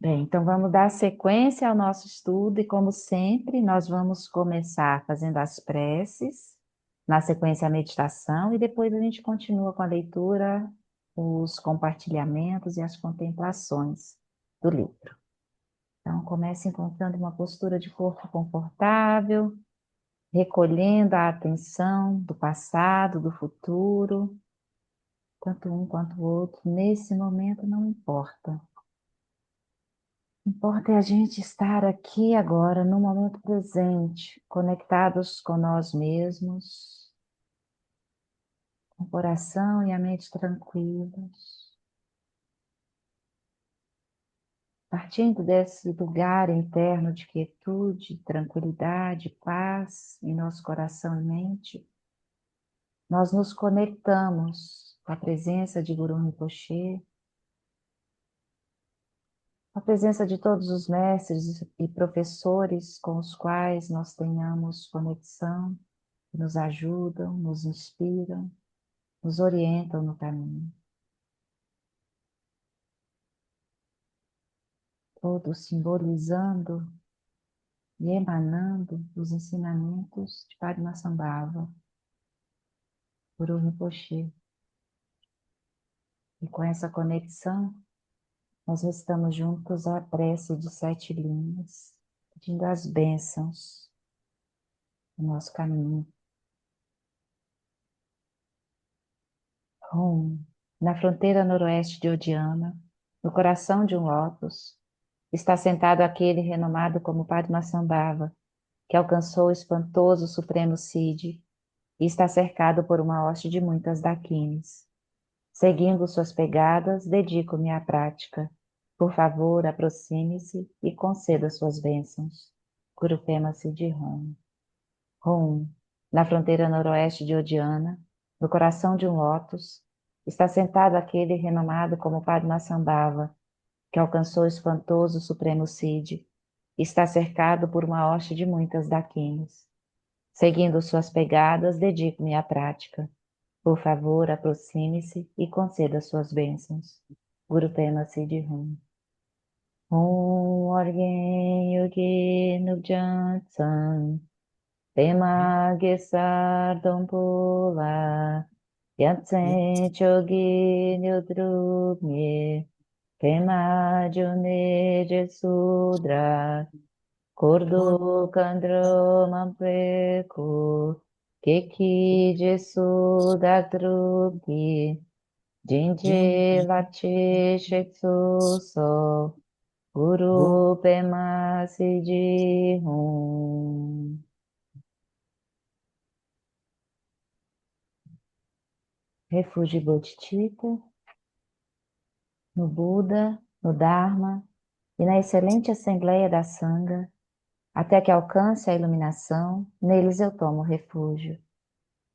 Bem, então vamos dar sequência ao nosso estudo e, como sempre, nós vamos começar fazendo as preces, na sequência a meditação e depois a gente continua com a leitura, os compartilhamentos e as contemplações do livro. Então, comece encontrando uma postura de corpo confortável, recolhendo a atenção do passado, do futuro, tanto um quanto o outro, nesse momento não importa. Importa é a gente estar aqui agora, no momento presente, conectados com nós mesmos, com o coração e a mente tranquilos, partindo desse lugar interno de quietude, tranquilidade, paz em nosso coração e mente, nós nos conectamos com a presença de Guru Rinpoche, a presença de todos os mestres e professores com os quais nós tenhamos conexão, que nos ajudam, nos inspiram, nos orientam no caminho. Todos simbolizando e emanando os ensinamentos de Padmasambhava, Guru Rinpoche. E com essa conexão, nós estamos juntos à prece de 7 linhas, pedindo as bênçãos no nosso caminho. Na fronteira noroeste de Odiana, no coração de um lótus, está sentado aquele renomado como Padmasambhava, que alcançou o espantoso Supremo Cid e está cercado por uma hoste de muitas daquines. Seguindo suas pegadas, dedico-me à prática. Por favor, aproxime-se e conceda suas bênçãos. Guru Pema Siddhi Rum, na fronteira noroeste de Odiana, no coração de um lótus, está sentado aquele renomado como Padmasambhava, que alcançou o espantoso Supremo Cid e está cercado por uma hoste de muitas daquines. Seguindo suas pegadas, dedico-me à prática. Por favor, aproxime-se e conceda suas bênçãos. Guru Pema Siddhi Rum. Orgen Yogi Nubjan San Pema Gesar Dompula Yatsen Chogi Nyudrubni Pema June Jesudra Cordo Kandro Mampreku Keki Jesuda Drugi Jinji Lachi Shetsu So Guru Pema Siddhi Hum. Refúgio Bodhicitta, no Buda, no Dharma e na excelente Assembleia da Sangha, até que alcance a iluminação, neles eu tomo refúgio.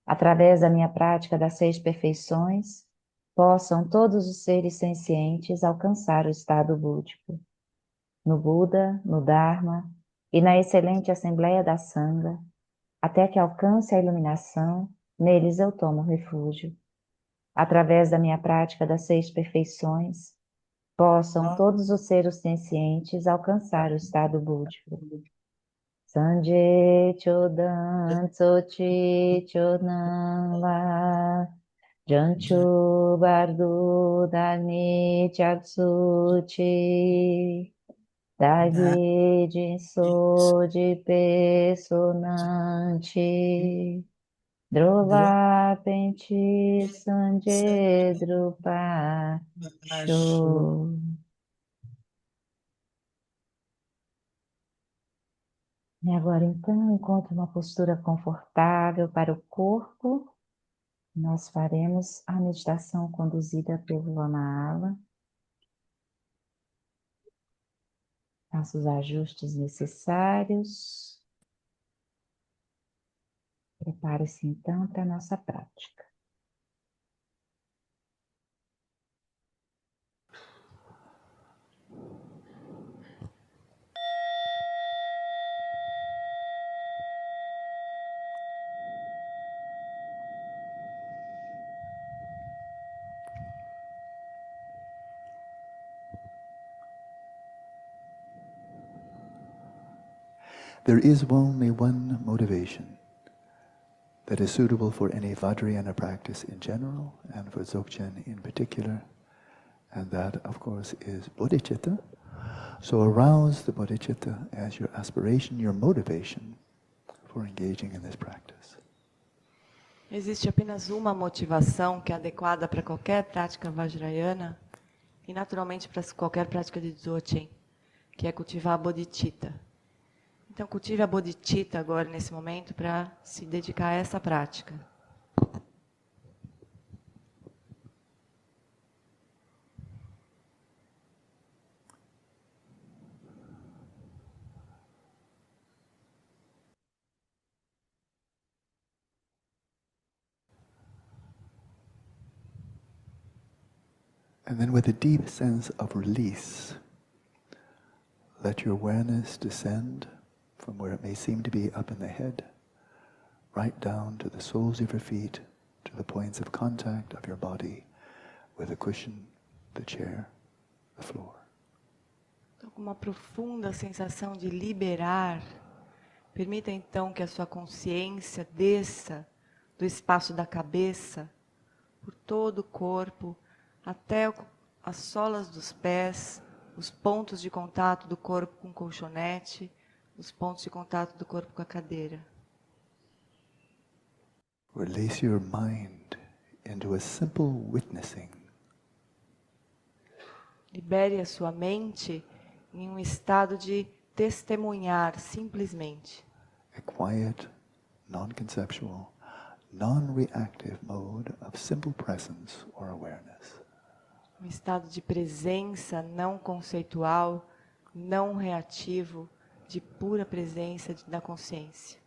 Através da minha prática das 6 perfeições, possam todos os seres sencientes alcançar o estado búdico. No Buda, no Dharma e na excelente Assembleia da Sangha, até que alcance a iluminação, neles eu tomo refúgio. Através da minha prática das 6 perfeições, possam todos os seres sencientes alcançar o estado búdico. Sanje Chodan Tsochi Chodan La Janchu Bardu Dani Chatsuchi Dagi Jinso de Pesonante Drova Penti Sanje Drupa Show. E agora então, encontre uma postura confortável para o corpo. Nós faremos a meditação conduzida pelo Lama Ala. Faça os ajustes necessários. Prepare-se então para a nossa prática. There is only one motivation that is suitable for any Vajrayana practice in general and for Dzogchen in particular, and that, of course, is bodhicitta. So arouse the bodhicitta as your aspiration, your motivation for engaging in this practice. Existe apenas uma motivação que é adequada para qualquer prática Vajrayana e naturalmente para qualquer prática de Dzogchen, que é cultivar a bodhicitta. Então cultive a bodhicitta agora nesse momento para se dedicar a essa prática. And then with a deep sense of release, let your awareness descend from where it may seem to be up in the head, right down to the soles of your feet, to the points of contact of your body with the cushion, the chair, the floor. Então, com uma profunda sensação de liberar, permita então que a sua consciência desça do espaço da cabeça, por todo o corpo, até as solas dos pés, os pontos de contato do corpo com o colchonete, os pontos de contato do corpo com a cadeira. Release your mind into a simple witnessing. Libere a sua mente em um estado de testemunhar simplesmente. A quiet, non-conceptual, non-reactive mode of simple presence or awareness. Um estado de presença não conceitual, não reativo, de pura presença da consciência.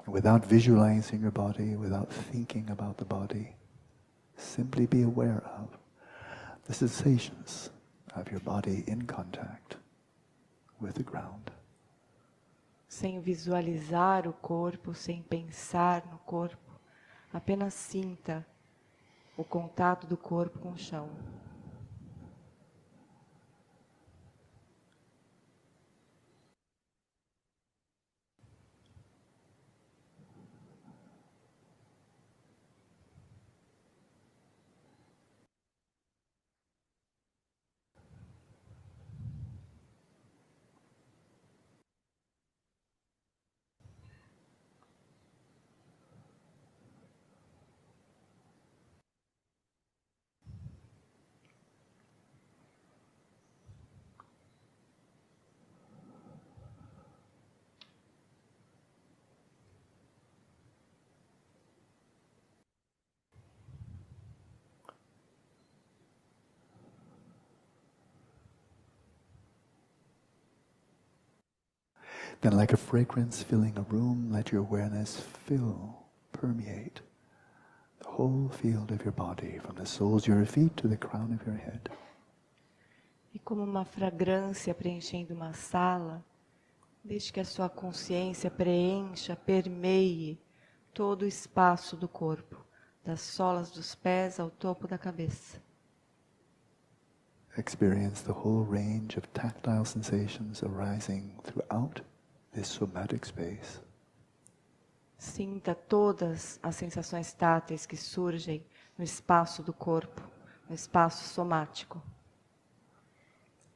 Without visualizing your body, without thinking about the body, simply be aware of the sensations of your body in contact with the ground. Sem visualizar o corpo, sem pensar no corpo, apenas sinta o contato do corpo com o chão. Then like a fragrance filling a room, let your awareness fill, permeate the whole field of your body, from the soles of your feet to the crown of your head. E como uma fragrância preenchendo uma sala, deixe que a sua consciência preencha, permeie todo o espaço do corpo, das solas dos pés ao topo da cabeça. Experience the whole range of tactile sensations arising throughout this somatic space. Sinta todas as sensações táteis que surgem no espaço do corpo, no espaço somático.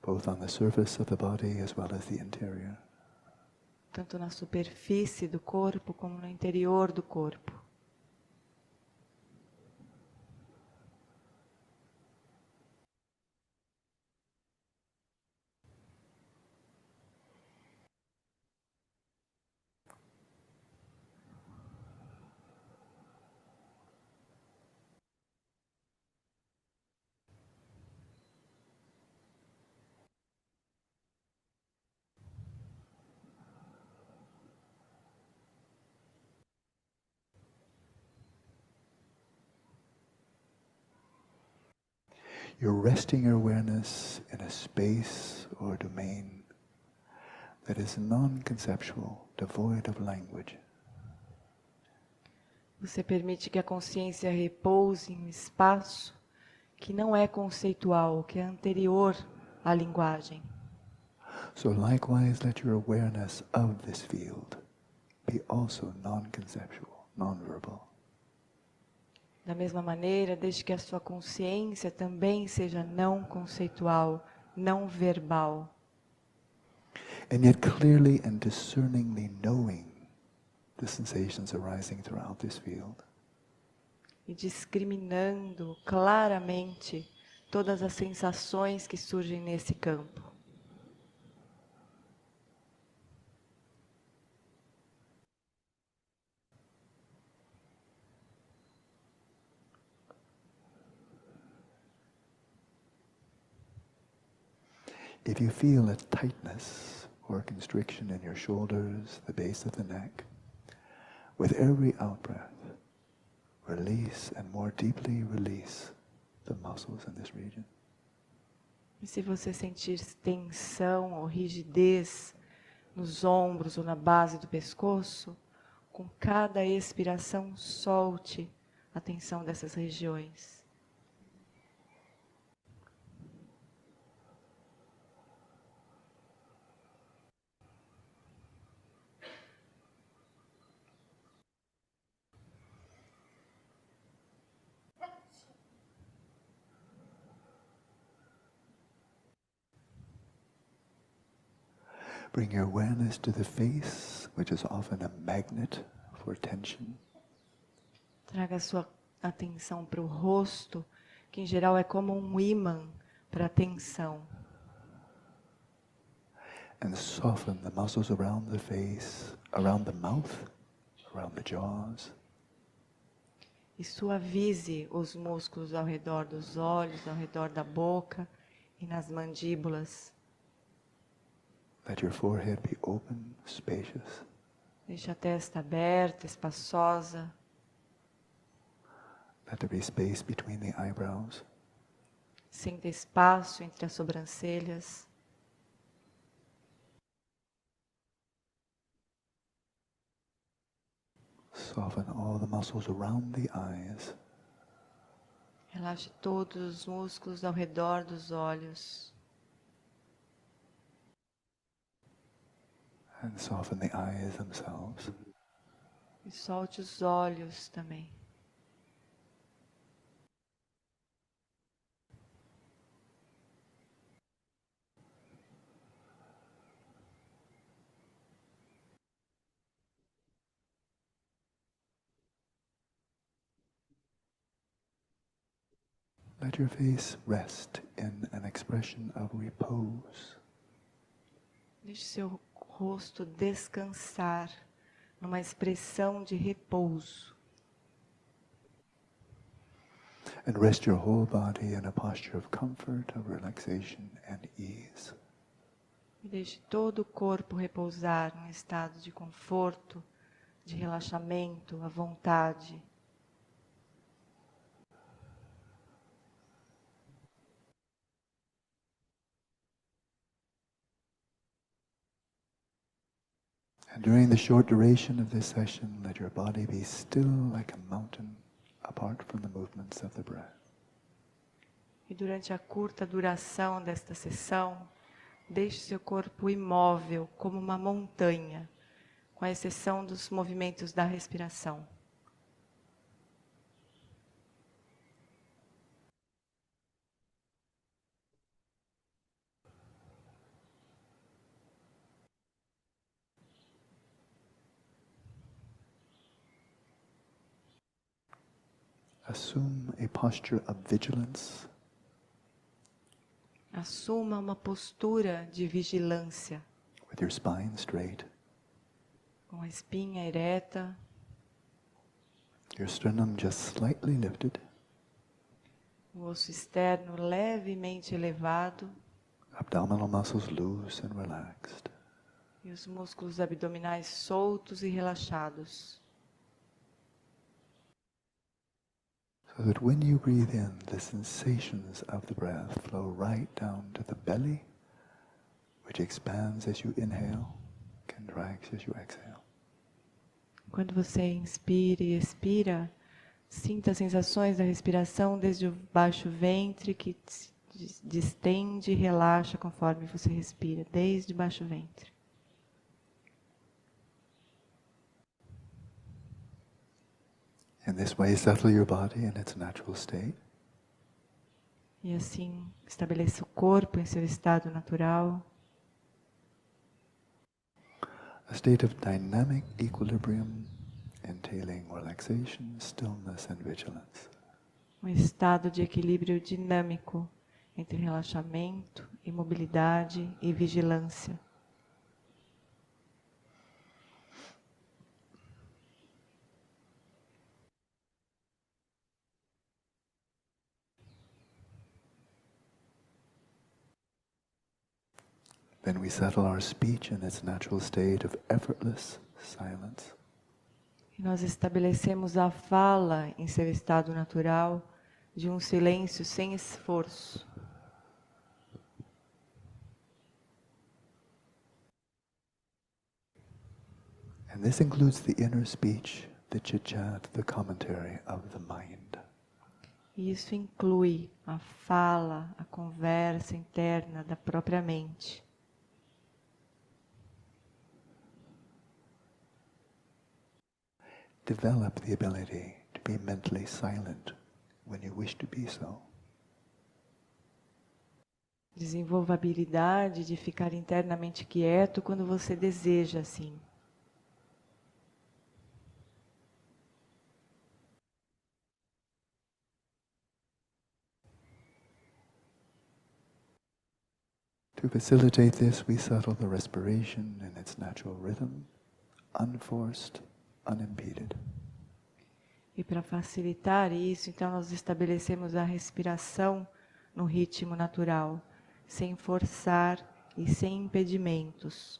Both on the surface of the body as well as the interior. Tanto na superfície do corpo como no interior do corpo. You're resting your awareness in a space or domain that is non-conceptual, devoid of language. Você permite que a consciência repouse em um espaço que não é conceitual, que é anterior à linguagem. So likewise, let your awareness of this field be also non-conceptual, non-verbal. Da mesma maneira, deixe que a sua consciência também seja não conceitual, não verbal. And yet clearly and discerningly knowing the sensations arising throughout this field. E discriminando claramente todas as sensações que surgem nesse campo. If you feel a tightness or constriction in your shoulders, the base of the neck, with every out-breath, release and more deeply release the muscles in this region. E se você sentir tensão ou rigidez nos ombros ou na base do pescoço, com cada expiração solte a tensão dessas regiões. Bring your awareness to the face, which is often a magnet for tension. Traga a sua atenção para o rosto, que em geral é como um ímã para a tensão. And soften the muscles around the face, around the mouth, around the jaws. E suavize os músculos ao redor dos olhos, ao redor da boca e nas mandíbulas. Let your forehead be open, spacious. Deixe a testa aberta, espaçosa. Let there be space between the eyebrows. Sinta espaço entre as sobrancelhas. Soften all the muscles around the eyes. Relaxe todos os músculos ao redor dos olhos. And soften the eyes themselves. E solte os olhos também. Let your face rest in an expression of repose. Deixe seu rosto descansar numa expressão de repouso. And rest your whole body in a posture of comfort, of relaxation and ease. E deixe todo o corpo repousar num estado de conforto, de relaxamento, à vontade. And during the short duration of this session, let your body be still like a mountain, apart from the movements of the breath. E durante a curta duração desta sessão, deixe seu corpo imóvel como uma montanha, com a exceção dos movimentos da respiração. Assume a posture of vigilance. Assuma uma postura de vigilância, With your spine straight, com a espinha ereta, your sternum just slightly lifted, o osso externo levemente elevado abdominal muscles loose and relaxed. e os músculos abdominais soltos e relaxados. So that when you breathe in, the sensations of the breath flow right down to the belly, which expands as you inhale, contracts as you exhale. Quando você inspira e expira, sinta as sensações da respiração desde o baixo ventre que se distende e relaxa conforme você respira, desde o baixo ventre. In this way, settle your body in its natural state. E assim, estabeleça o corpo em seu estado natural. A state of dynamic equilibrium, entailing relaxation, stillness and vigilance. Um estado de equilíbrio dinâmico entre relaxamento, imobilidade e vigilância. Then we settle our speech in its natural state of effortless silence. E nós estabelecemos a fala em seu estado natural de um silêncio sem esforço. And this includes the inner speech, the chit-chat, the commentary of the mind. E isso inclui a fala, a conversa interna da própria mente. Develop the ability to be mentally silent when you wish to be so. Desenvolva a habilidade de ficar internamente quieto quando você deseja assim. To facilitate this, we settle the respiration in its natural rhythm, unforced, unimpeded. E para facilitar isso, então nós estabelecemos a respiração no ritmo natural, sem forçar e sem impedimentos.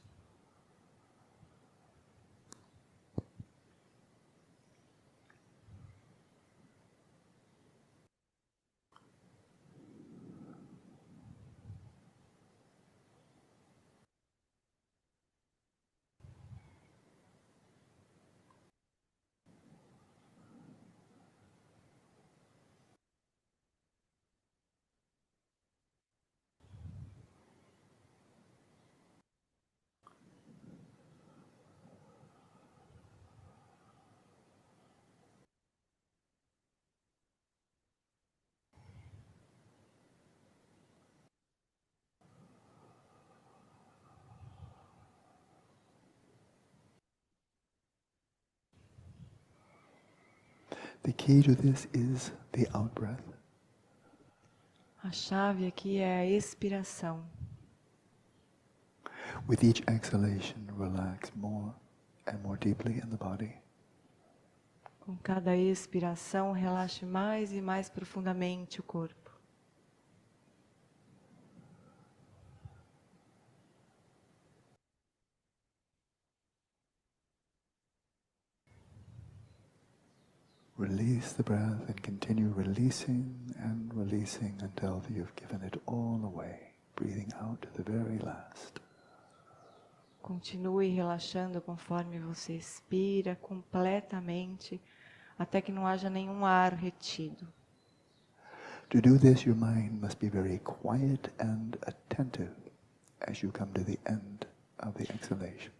The key to this is the out-breath. A chave aqui é a expiração. With each exhalation, relax more and more deeply in the body. Com cada expiração, relaxe mais e mais profundamente o corpo. Release the breath and continue releasing until you've given it all away, breathing out to the very last. Continue relaxando conforme você expira completamente, até que não haja nenhum ar retido. To do this, your mind must be very quiet and attentive as you come to the end of the exhalation.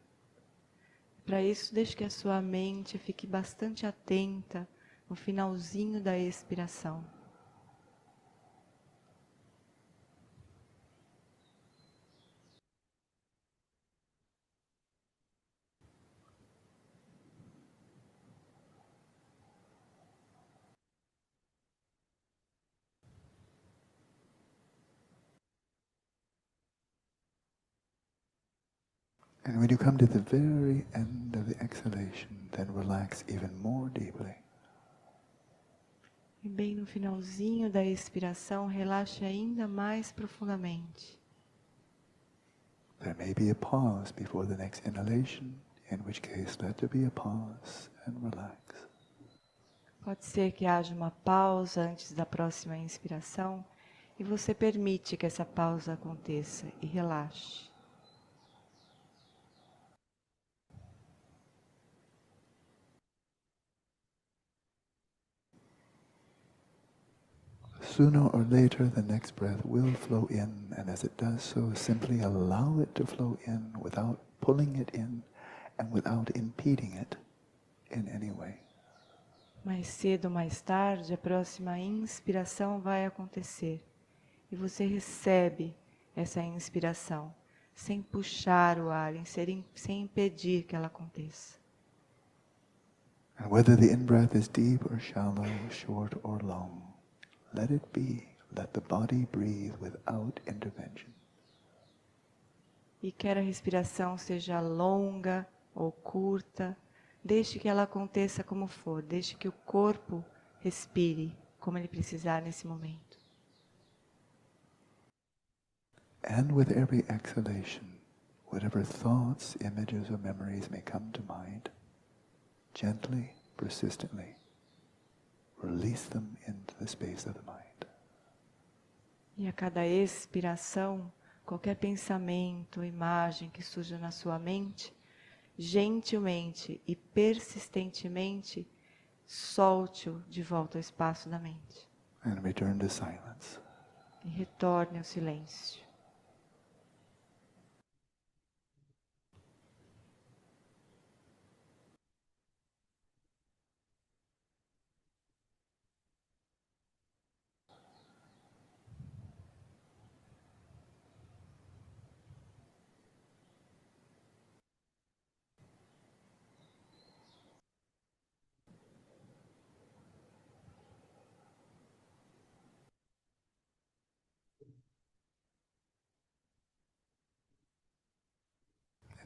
Para isso, deixe que a sua mente fique bastante atenta no finalzinho da expiração. And when you come to the very end of the exhalation, then relax even more deeply. E bem no finalzinho da expiração, relaxe ainda mais profundamente. There may be a pause before the next inhalation, in which case let there be a pause and relax. Pode ser que haja uma pausa antes da próxima inspiração e você permite que essa pausa aconteça e relaxe. Sooner or later, the next breath will flow in, and as it does so, simply allow it to flow in without pulling it in and without impeding it in any way. Mais cedo ou mais tarde, a próxima inspiração vai acontecer. E você recebe essa inspiração, sem puxar o ar, sem impedir que ela aconteça. And whether the in-breath is deep or shallow, short or long, let it be. Let the body breathe without intervention. E quer a respiração seja longa ou curta, deixe que ela aconteça como for, deixe que o corpo respire como ele precisar nesse momento. And with every exhalation, whatever thoughts, images or memories may come to mind, gently, persistently, release them into the space of the mind. E a cada expiração, qualquer pensamento, imagem que surja na sua mente, gentilmente e persistentemente, solte-o de volta ao espaço da mente. And return to silence. E retorne ao silêncio.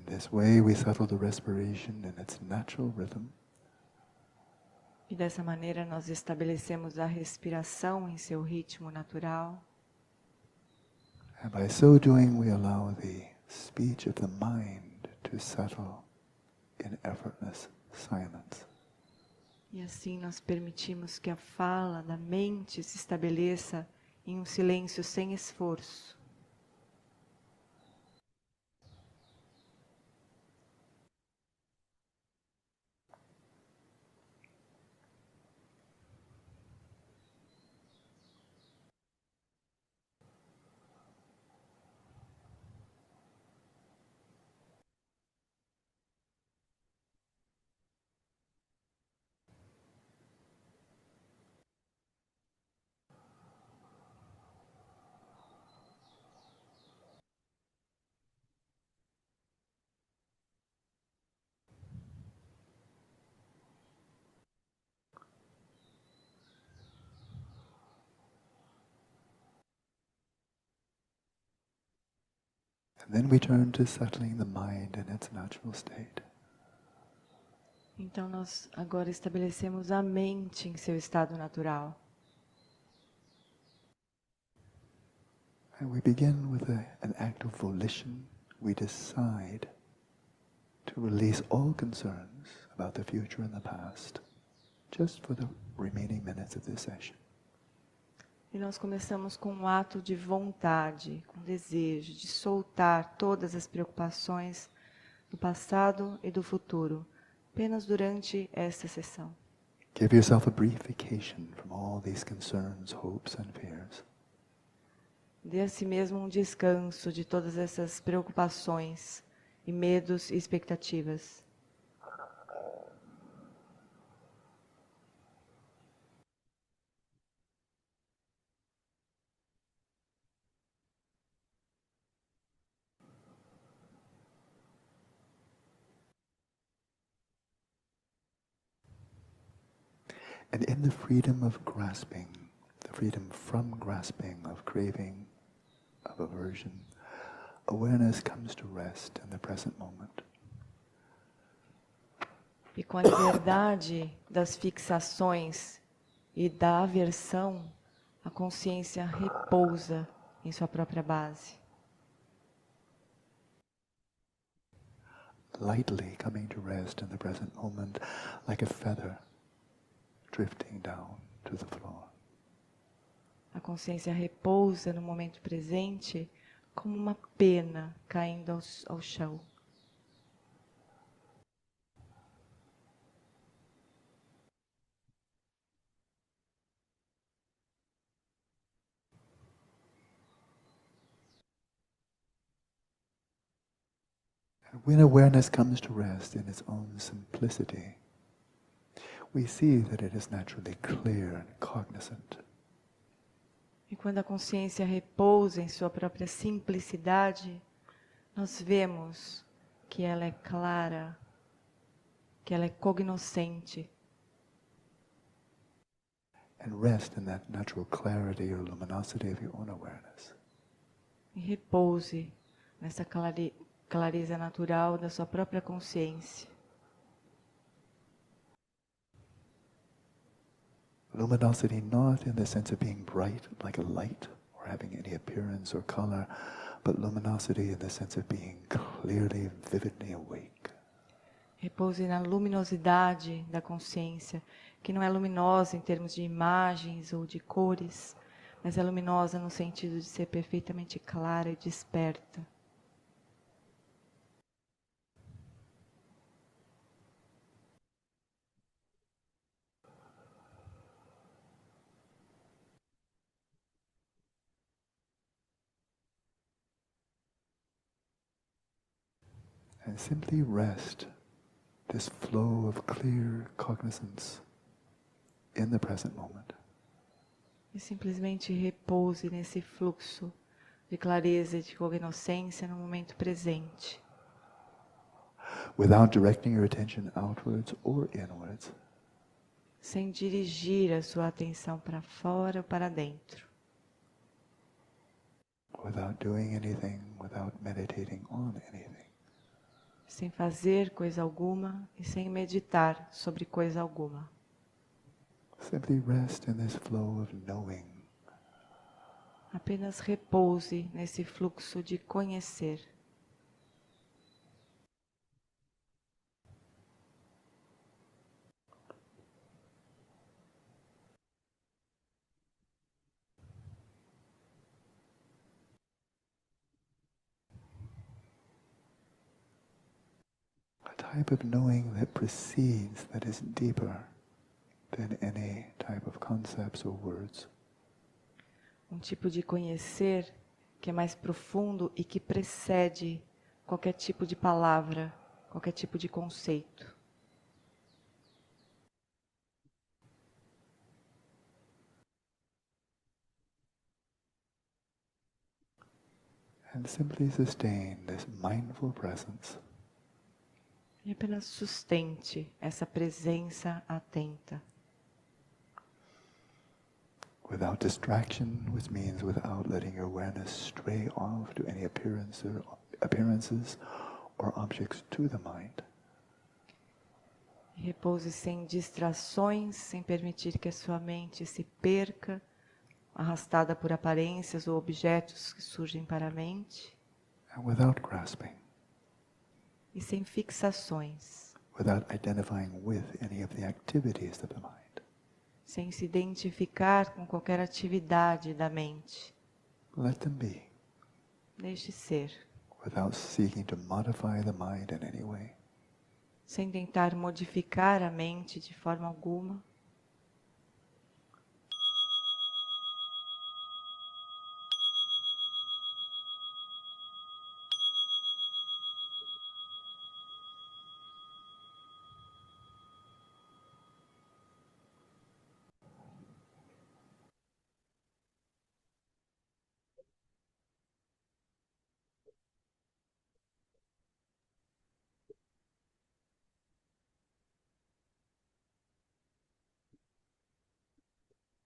In this way, we settle the respiration in its natural rhythm. E dessa maneira nós estabelecemos a respiração em seu ritmo natural. And by so doing, we allow the speech of the mind to settle in effortless silence. E assim nós permitimos que a fala da mente se estabeleça em um silêncio sem esforço. And then we turn to settling the mind in its natural state. Então nós agora estabelecemos a mente em seu estado natural. And we begin with an act of volition. We decide to release all concerns about the future and the past, just for the remaining minutes of this session. E nós começamos com um ato de vontade, com desejo de soltar todas as preocupações do passado e do futuro, apenas durante esta sessão. Give yourself a brief vacation from all these concerns, hopes and fears. Dê a si mesmo um descanso de todas essas preocupações e medos e expectativas. And in the freedom of grasping, the freedom from grasping, of craving, of aversion, awareness comes to rest in the present moment. E com a liberdade das fixações e da aversão, a consciência repousa em sua própria base. Lightly coming to rest in the present moment, like a feather drifting down to the floor. A consciência repousa no momento presente como uma pena caindo ao chão. And when awareness comes to rest in its own simplicity, we see that it is naturally clear and cognizant. E quando a consciência repousa em sua própria simplicidade, nós vemos que ela é clara, que ela é cognoscente. And rest in that natural clarity or luminosity of your own awareness. E repouse nessa clareza natural da sua própria consciência. Luminosity not in the sense of being bright like a light or having any appearance or color, but luminosity in the sense of being clearly, vividly awake. Repouse na luminosidade da consciência, que não é luminosa em termos de imagens ou de cores, mas é luminosa no sentido de ser perfeitamente clara e desperta. And simply rest this flow of clear cognizance in the present moment. E simplesmente repouse nesse fluxo de clareza e de cognoscência no momento presente. Without directing your attention outwards or inwards. Sem dirigir a sua atenção para fora ou para dentro. Without doing anything, without meditating on anything. Sem fazer coisa alguma e sem meditar sobre coisa alguma. Simply rest in this flow of knowing. Apenas repouse nesse fluxo de conhecer. A type of knowing that precedes, that is deeper than any type of concepts or words. Um tipo de conhecer que é mais profundo e que precede qualquer tipo de palavra, qualquer tipo de conceito. And simply sustain this mindful presence. E apenas sustente essa presença atenta. Without distraction, which means without letting your awareness stray off to any appearances or objects to the mind. Repouse sem distrações, sem permitir que a sua mente se perca, arrastada por aparências ou objetos que surgem para a mente. And without grasping. E sem fixações. Without identifying with any of the activities of the mind. Sem se identificar com qualquer atividade da mente. Let them be. Deixe ser. Without seeking to modify the mind in any way. Sem tentar modificar a mente de forma alguma.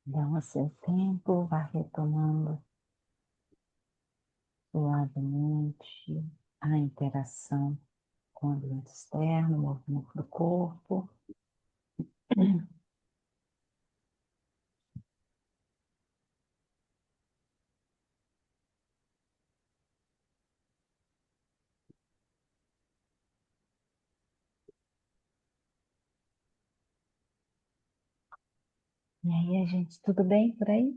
Então, a seu tempo, vá retomando suavemente a interação com o ambiente externo, o movimento do corpo. E aí, gente, tudo bem por aí?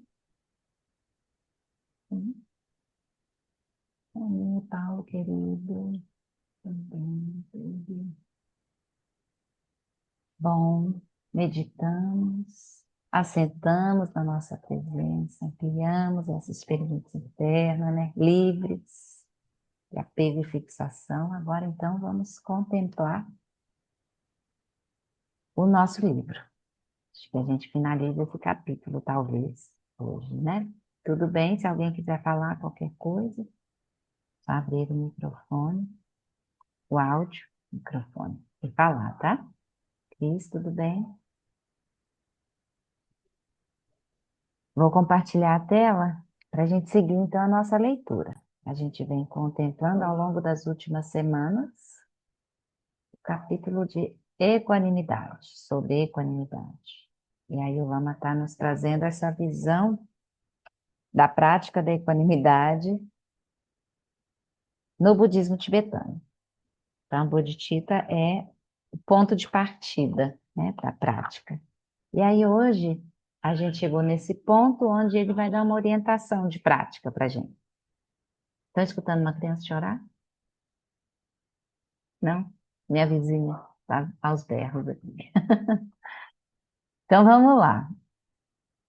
Oi, Paulo, querido. Tudo bem. Bom, meditamos, assentamos na nossa presença, ampliamos essa experiência interna, né? Livres. de apego e fixação. Agora, então, vamos contemplar o nosso livro. Acho que a gente finaliza esse capítulo, talvez, hoje, né? Tudo bem? Se alguém quiser falar qualquer coisa, só abrir o microfone, o áudio, microfone, e falar, tá? Cris, tudo bem? Vou compartilhar a tela para a gente seguir, então, a nossa leitura. A gente vem contemplando ao longo das últimas semanas o capítulo de equanimidade, sobre equanimidade. E aí o Lama está nos trazendo essa visão da prática da equanimidade no budismo tibetano. Então, Bodhicitta é o ponto de partida, né, para a prática. E aí hoje a gente chegou nesse ponto onde ele vai dar uma orientação de prática para a gente. Estão escutando uma criança chorar? Não? Minha vizinha está aos berros aqui. Então vamos lá.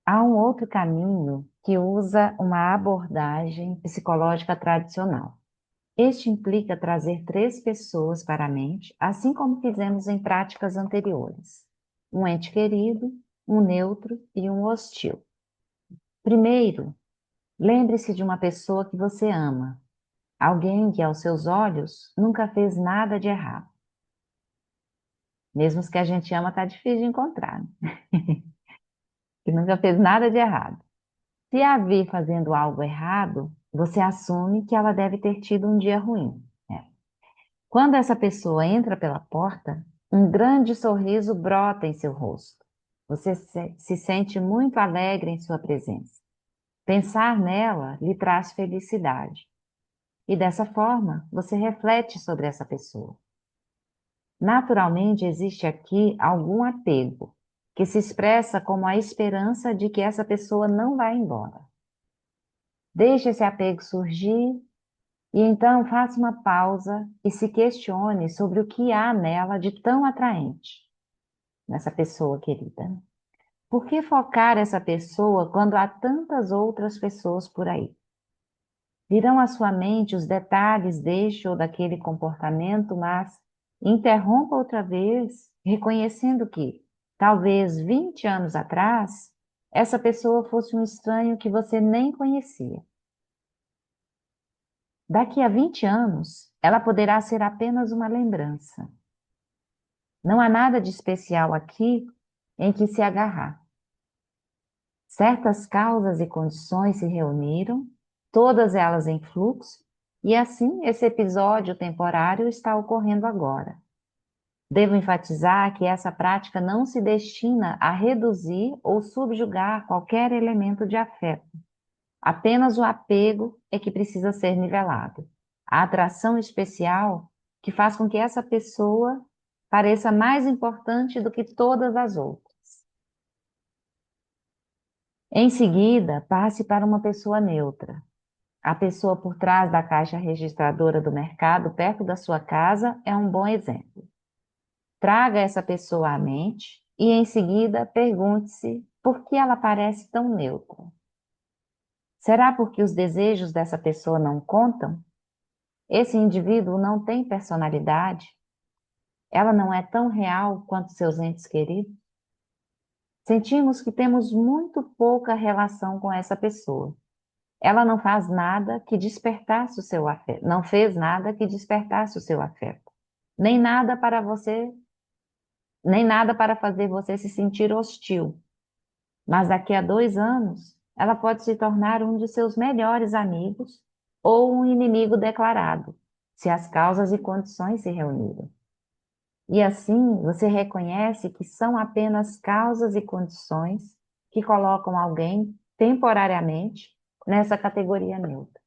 Há um outro caminho que usa uma abordagem psicológica tradicional. Este implica trazer 3 pessoas para a mente, assim como fizemos em práticas anteriores. Um ente querido, um neutro e um hostil. Primeiro, lembre-se de uma pessoa que você ama, alguém que aos seus olhos nunca fez nada de errado. Mesmo os que a gente ama, tá difícil de encontrar, né? Que nunca fez nada de errado. Se a vir fazendo algo errado, você assume que ela deve ter tido um dia ruim, né? Quando essa pessoa entra pela porta, um grande sorriso brota em seu rosto. Você se sente muito alegre em sua presença. Pensar nela lhe traz felicidade. E dessa forma, você reflete sobre essa pessoa. Naturalmente, existe aqui algum apego, que se expressa como a esperança de que essa pessoa não vai embora. Deixe esse apego surgir e então faça uma pausa e se questione sobre o que há nela de tão atraente, nessa pessoa querida. Por que focar essa pessoa quando há tantas outras pessoas por aí? Virão à sua mente os detalhes deste ou daquele comportamento, mas interrompa outra vez, reconhecendo que, talvez 20 anos atrás, essa pessoa fosse um estranho que você nem conhecia. Daqui a 20 anos, ela poderá ser apenas uma lembrança. Não há nada de especial aqui em que se agarrar. Certas causas e condições se reuniram, todas elas em fluxo, e assim esse episódio temporário está ocorrendo agora. Devo enfatizar que essa prática não se destina a reduzir ou subjugar qualquer elemento de afeto. Apenas o apego é que precisa ser nivelado. A atração especial que faz com que essa pessoa pareça mais importante do que todas as outras. Em seguida, passe para uma pessoa neutra. A pessoa por trás da caixa registradora do mercado, perto da sua casa, é um bom exemplo. Traga essa pessoa à mente e, em seguida, pergunte-se por que ela parece tão neutra. Será porque os desejos dessa pessoa não contam? Esse indivíduo não tem personalidade? Ela não é tão real quanto seus entes queridos? Sentimos que temos muito pouca relação com essa pessoa. Ela não faz nada que despertasse o seu afeto, não fez nada que despertasse o seu afeto, nem nada para você, nem nada para fazer você se sentir hostil. Mas daqui a 2 anos, ela pode se tornar um de seus melhores amigos ou um inimigo declarado, se as causas e condições se reunirem. E assim você reconhece que são apenas causas e condições que colocam alguém temporariamente nessa categoria neutra.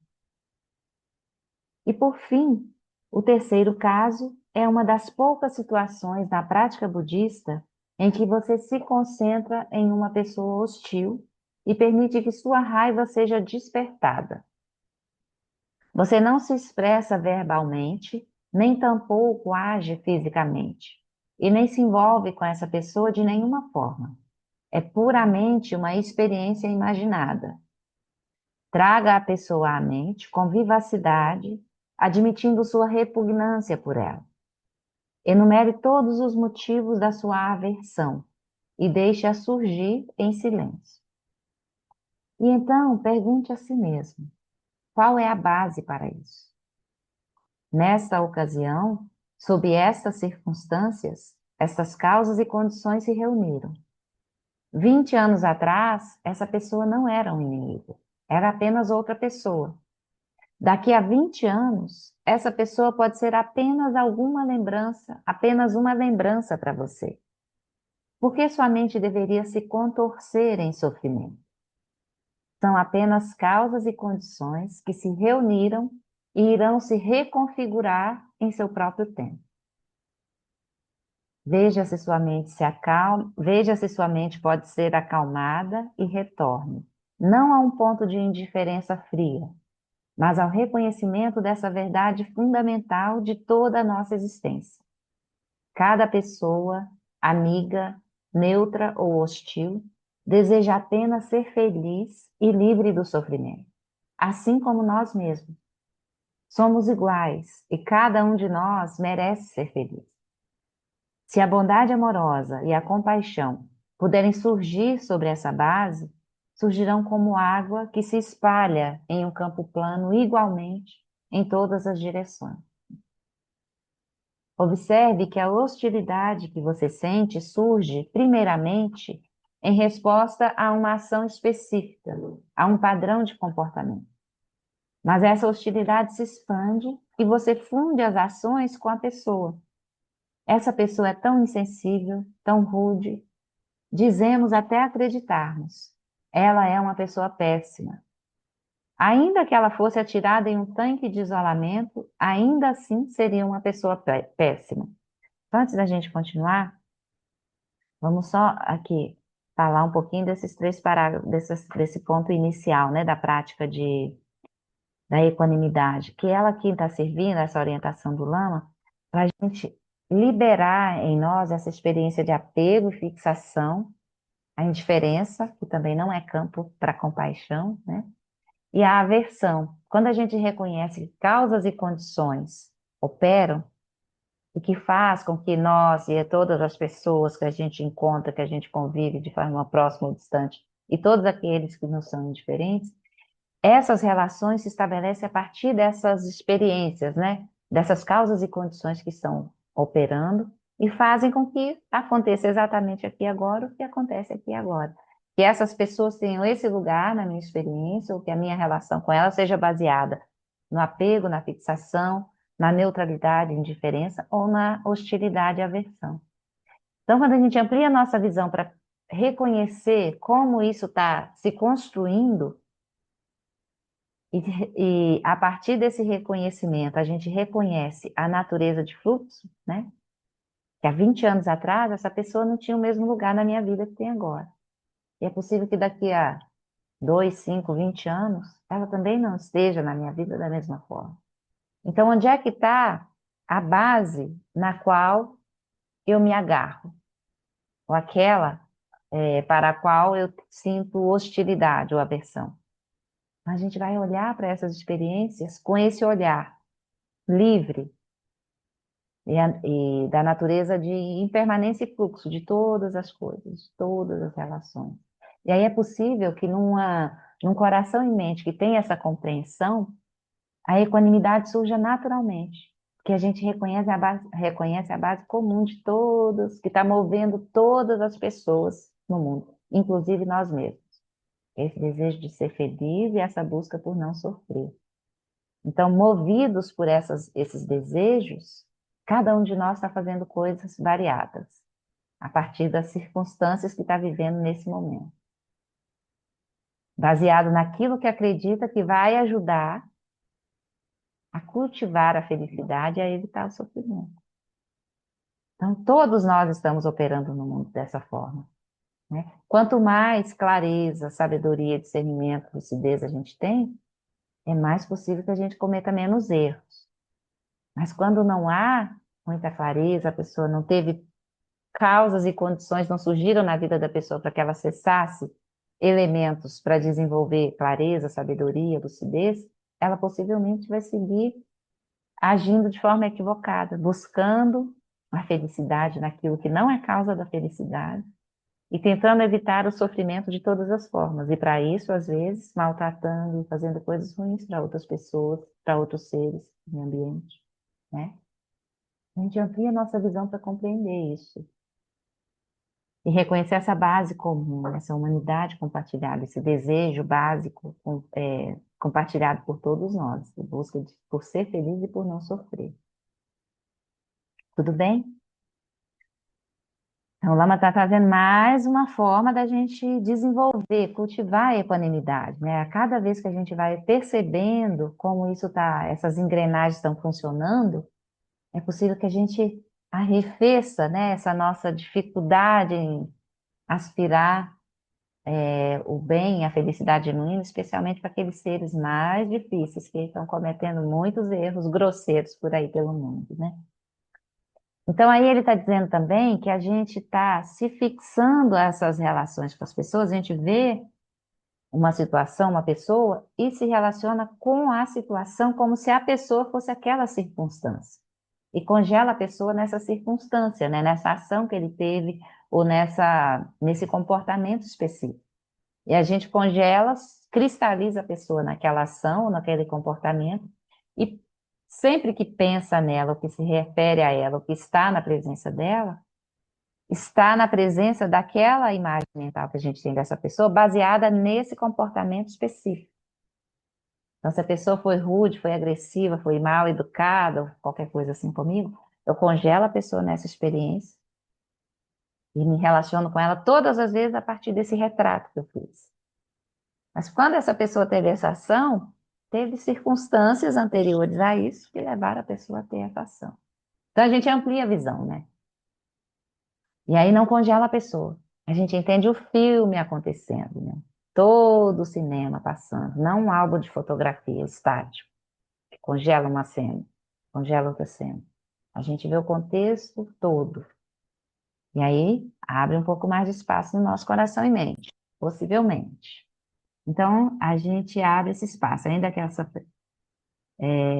E por fim, o terceiro caso é uma das poucas situações na prática budista em que você se concentra em uma pessoa hostil e permite que sua raiva seja despertada. Você não se expressa verbalmente, nem tampouco age fisicamente, e nem se envolve com essa pessoa de nenhuma forma. É puramente uma experiência imaginada. Traga a pessoa à mente com vivacidade, admitindo sua repugnância por ela. Enumere todos os motivos da sua aversão e deixe-a surgir em silêncio. E então pergunte a si mesmo, qual é a base para isso? Nesta ocasião, sob estas circunstâncias, estas causas e condições se reuniram. 20 anos atrás, essa pessoa não era um inimigo, era apenas outra pessoa. Daqui a 20 anos, essa pessoa pode ser apenas alguma lembrança, apenas uma lembrança para você. Por que sua mente deveria se contorcer em sofrimento? São apenas causas e condições que se reuniram e irão se reconfigurar em seu próprio tempo. Veja se sua mente se acalma, veja se sua mente pode ser acalmada e retorne, não a um ponto de indiferença fria, mas ao reconhecimento dessa verdade fundamental de toda a nossa existência. Cada pessoa, amiga, neutra ou hostil, deseja apenas ser feliz e livre do sofrimento, assim como nós mesmos. Somos iguais e cada um de nós merece ser feliz. Se a bondade amorosa e a compaixão puderem surgir sobre essa base, surgirão como água que se espalha em um campo plano igualmente em todas as direções. Observe que a hostilidade que você sente surge, primeiramente, em resposta a uma ação específica, a um padrão de comportamento. Mas essa hostilidade se expande e você funde as ações com a pessoa. Essa pessoa é tão insensível, tão rude, dizemos até acreditarmos. Ela é uma pessoa péssima. Ainda que ela fosse atirada em um tanque de isolamento, ainda assim seria uma pessoa péssima. Então, antes da gente continuar, vamos só aqui falar um pouquinho desses 3 parágrafos, desse ponto inicial, né, da prática da equanimidade, que ela aqui está servindo, essa orientação do Lama, para a gente liberar em nós essa experiência de apego e fixação, a indiferença, que também não é campo para compaixão, né? E a aversão. Quando a gente reconhece que causas e condições operam, e que faz com que nós e todas as pessoas que a gente encontra, que a gente convive de forma próxima ou distante, e todos aqueles que não são indiferentes, essas relações se estabelecem a partir dessas experiências, né? Dessas causas e condições que estão operando e fazem com que aconteça exatamente aqui agora o que acontece aqui agora. Que essas pessoas tenham esse lugar na minha experiência, ou que a minha relação com elas seja baseada no apego, na fixação, na neutralidade, indiferença, ou na hostilidade e aversão. Então, quando a gente amplia a nossa visão para reconhecer como isso está se construindo, e a partir desse reconhecimento, a gente reconhece a natureza de fluxo, né? Que há 20 anos atrás, essa pessoa não tinha o mesmo lugar na minha vida que tem agora. E é possível que daqui a 2, 5, 20 anos, ela também não esteja na minha vida da mesma forma. Então, onde é que está a base na qual eu me agarro? Ou aquela para a qual eu sinto hostilidade ou aversão? A gente vai olhar para essas experiências com esse olhar livre e da natureza de impermanência e fluxo de todas as coisas, de todas as relações. E aí é possível que num coração e mente que tem essa compreensão, a equanimidade surja naturalmente, porque a gente reconhece a base comum de todos, que está movendo todas as pessoas no mundo, inclusive nós mesmos. Esse desejo de ser feliz e essa busca por não sofrer. Então, movidos por esses desejos, cada um de nós está fazendo coisas variadas, a partir das circunstâncias que está vivendo nesse momento. Baseado naquilo que acredita que vai ajudar a cultivar a felicidade e a evitar o sofrimento. Então, todos nós estamos operando no mundo dessa forma, né? Quanto mais clareza, sabedoria, discernimento, lucidez a gente tem, é mais possível que a gente cometa menos erros. Mas quando não há muita clareza, a pessoa não teve causas e condições, não surgiram na vida da pessoa para que ela acessasse elementos para desenvolver clareza, sabedoria, lucidez, ela possivelmente vai seguir agindo de forma equivocada, buscando a felicidade naquilo que não é causa da felicidade e tentando evitar o sofrimento de todas as formas. E para isso, às vezes, maltratando, fazendo coisas ruins para outras pessoas, para outros seres no ambiente, né? A gente amplia a nossa visão para compreender isso. E reconhecer essa base comum, essa humanidade compartilhada, esse desejo básico compartilhado por todos nós, a busca por ser feliz e por não sofrer. Tudo bem? Então, o Lama está trazendo mais uma forma da gente desenvolver, cultivar a equanimidade, né? A cada vez que a gente vai percebendo como isso tá, essas engrenagens estão funcionando, é possível que a gente arrefeça, né, essa nossa dificuldade em aspirar o bem, a felicidade genuína, especialmente para aqueles seres mais difíceis que estão cometendo muitos erros grosseiros por aí pelo mundo, né? Então, aí ele está dizendo também que a gente está se fixando a essas relações com as pessoas, a gente vê uma situação, uma pessoa, e se relaciona com a situação como se a pessoa fosse aquela circunstância. E congela a pessoa nessa circunstância, né? Nessa ação que ele teve, ou nesse comportamento específico. E a gente congela, cristaliza a pessoa naquela ação, naquele comportamento, e sempre que pensa nela, o que se refere a ela, o que está na presença dela, está na presença daquela imagem mental que a gente tem dessa pessoa, baseada nesse comportamento específico. Então, se a pessoa foi rude, foi agressiva, foi mal educada, qualquer coisa assim comigo, eu congelo a pessoa nessa experiência e me relaciono com ela todas as vezes a partir desse retrato que eu fiz. Mas quando essa pessoa teve essa ação, teve circunstâncias anteriores a isso que levaram a pessoa a ter essa ação. Então a gente amplia a visão, né? E aí não congela a pessoa. A gente entende o filme acontecendo, né? Todo o cinema passando, não um álbum de fotografia estático, que congela uma cena, congela outra cena. A gente vê o contexto todo. E aí abre um pouco mais de espaço no nosso coração e mente, possivelmente. Então, a gente abre esse espaço, ainda que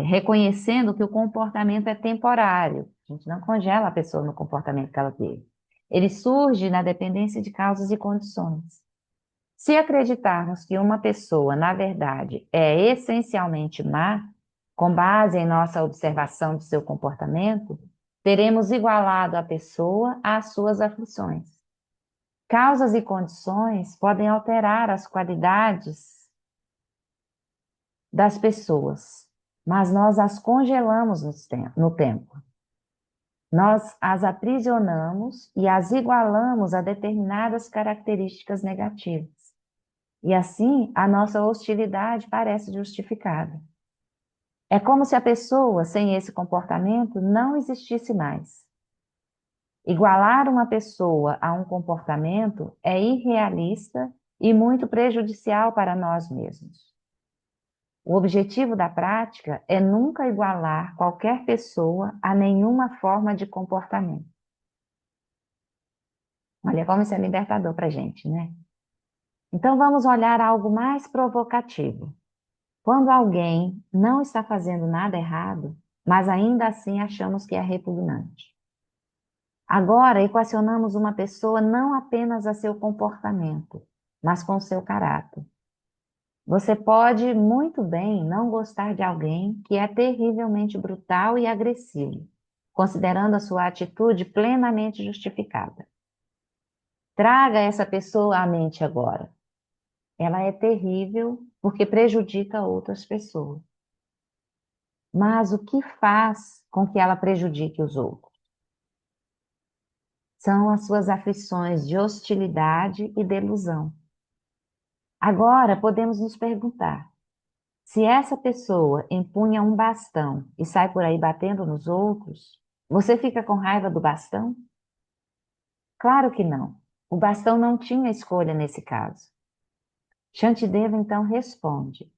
reconhecendo que o comportamento é temporário. A gente não congela a pessoa no comportamento que ela teve. Ele surge na dependência de causas e condições. Se acreditarmos que uma pessoa, na verdade, é essencialmente má, com base em nossa observação de seu comportamento, teremos igualado a pessoa às suas aflições. Causas e condições podem alterar as qualidades das pessoas, mas nós as congelamos no tempo. Nós as aprisionamos e as igualamos a determinadas características negativas. E assim, a nossa hostilidade parece justificada. É como se a pessoa, sem esse comportamento, não existisse mais. Igualar uma pessoa a um comportamento é irrealista e muito prejudicial para nós mesmos. O objetivo da prática é nunca igualar qualquer pessoa a nenhuma forma de comportamento. Olha como isso é libertador para a gente, né? Então vamos olhar algo mais provocativo. Quando alguém não está fazendo nada errado, mas ainda assim achamos que é repugnante. Agora equacionamos uma pessoa não apenas a seu comportamento, mas com seu caráter. Você pode muito bem não gostar de alguém que é terrivelmente brutal e agressivo, considerando a sua atitude plenamente justificada. Traga essa pessoa à mente agora. Ela é terrível porque prejudica outras pessoas. Mas o que faz com que ela prejudique os outros? São as suas aflições de hostilidade e delusão. Agora podemos nos perguntar: se essa pessoa empunha um bastão e sai por aí batendo nos outros, você fica com raiva do bastão? Claro que não. O bastão não tinha escolha nesse caso. Shantideva então responde: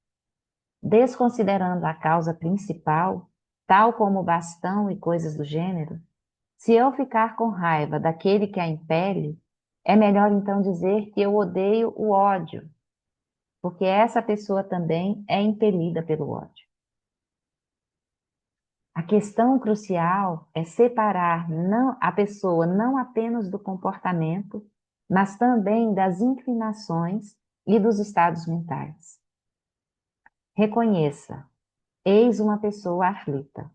desconsiderando a causa principal, tal como o bastão e coisas do gênero, se eu ficar com raiva daquele que a impele, é melhor então dizer que eu odeio o ódio, porque essa pessoa também é impelida pelo ódio. A questão crucial é separar a pessoa não apenas do comportamento, mas também das inclinações e dos estados mentais. Reconheça, eis uma pessoa aflita.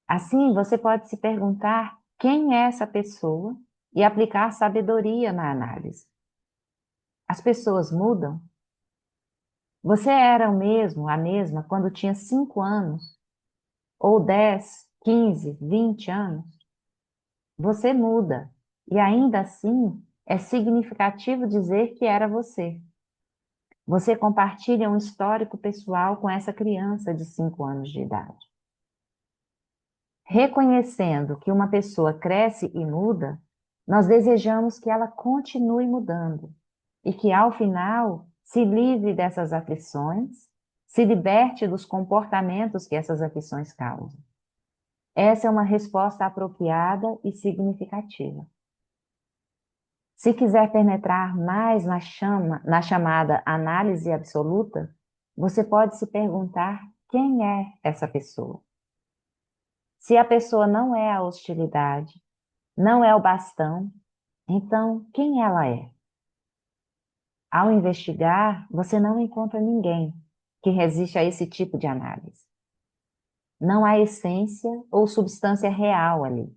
Assim, você pode se perguntar quem é essa pessoa e aplicar sabedoria na análise. As pessoas mudam? Você era a mesma, quando tinha 5 anos, ou 10, 15, 20 anos? Você muda, e ainda assim é significativo dizer que era você. Você compartilha um histórico pessoal com essa criança de 5 anos de idade. Reconhecendo que uma pessoa cresce e muda, nós desejamos que ela continue mudando e que, ao final, se livre dessas aflições, se liberte dos comportamentos que essas aflições causam. Essa é uma resposta apropriada e significativa. Se quiser penetrar mais na chamada análise absoluta, você pode se perguntar quem é essa pessoa. Se a pessoa não é a hostilidade, não é o bastão, então quem ela é? Ao investigar, você não encontra ninguém que resiste a esse tipo de análise. Não há essência ou substância real ali.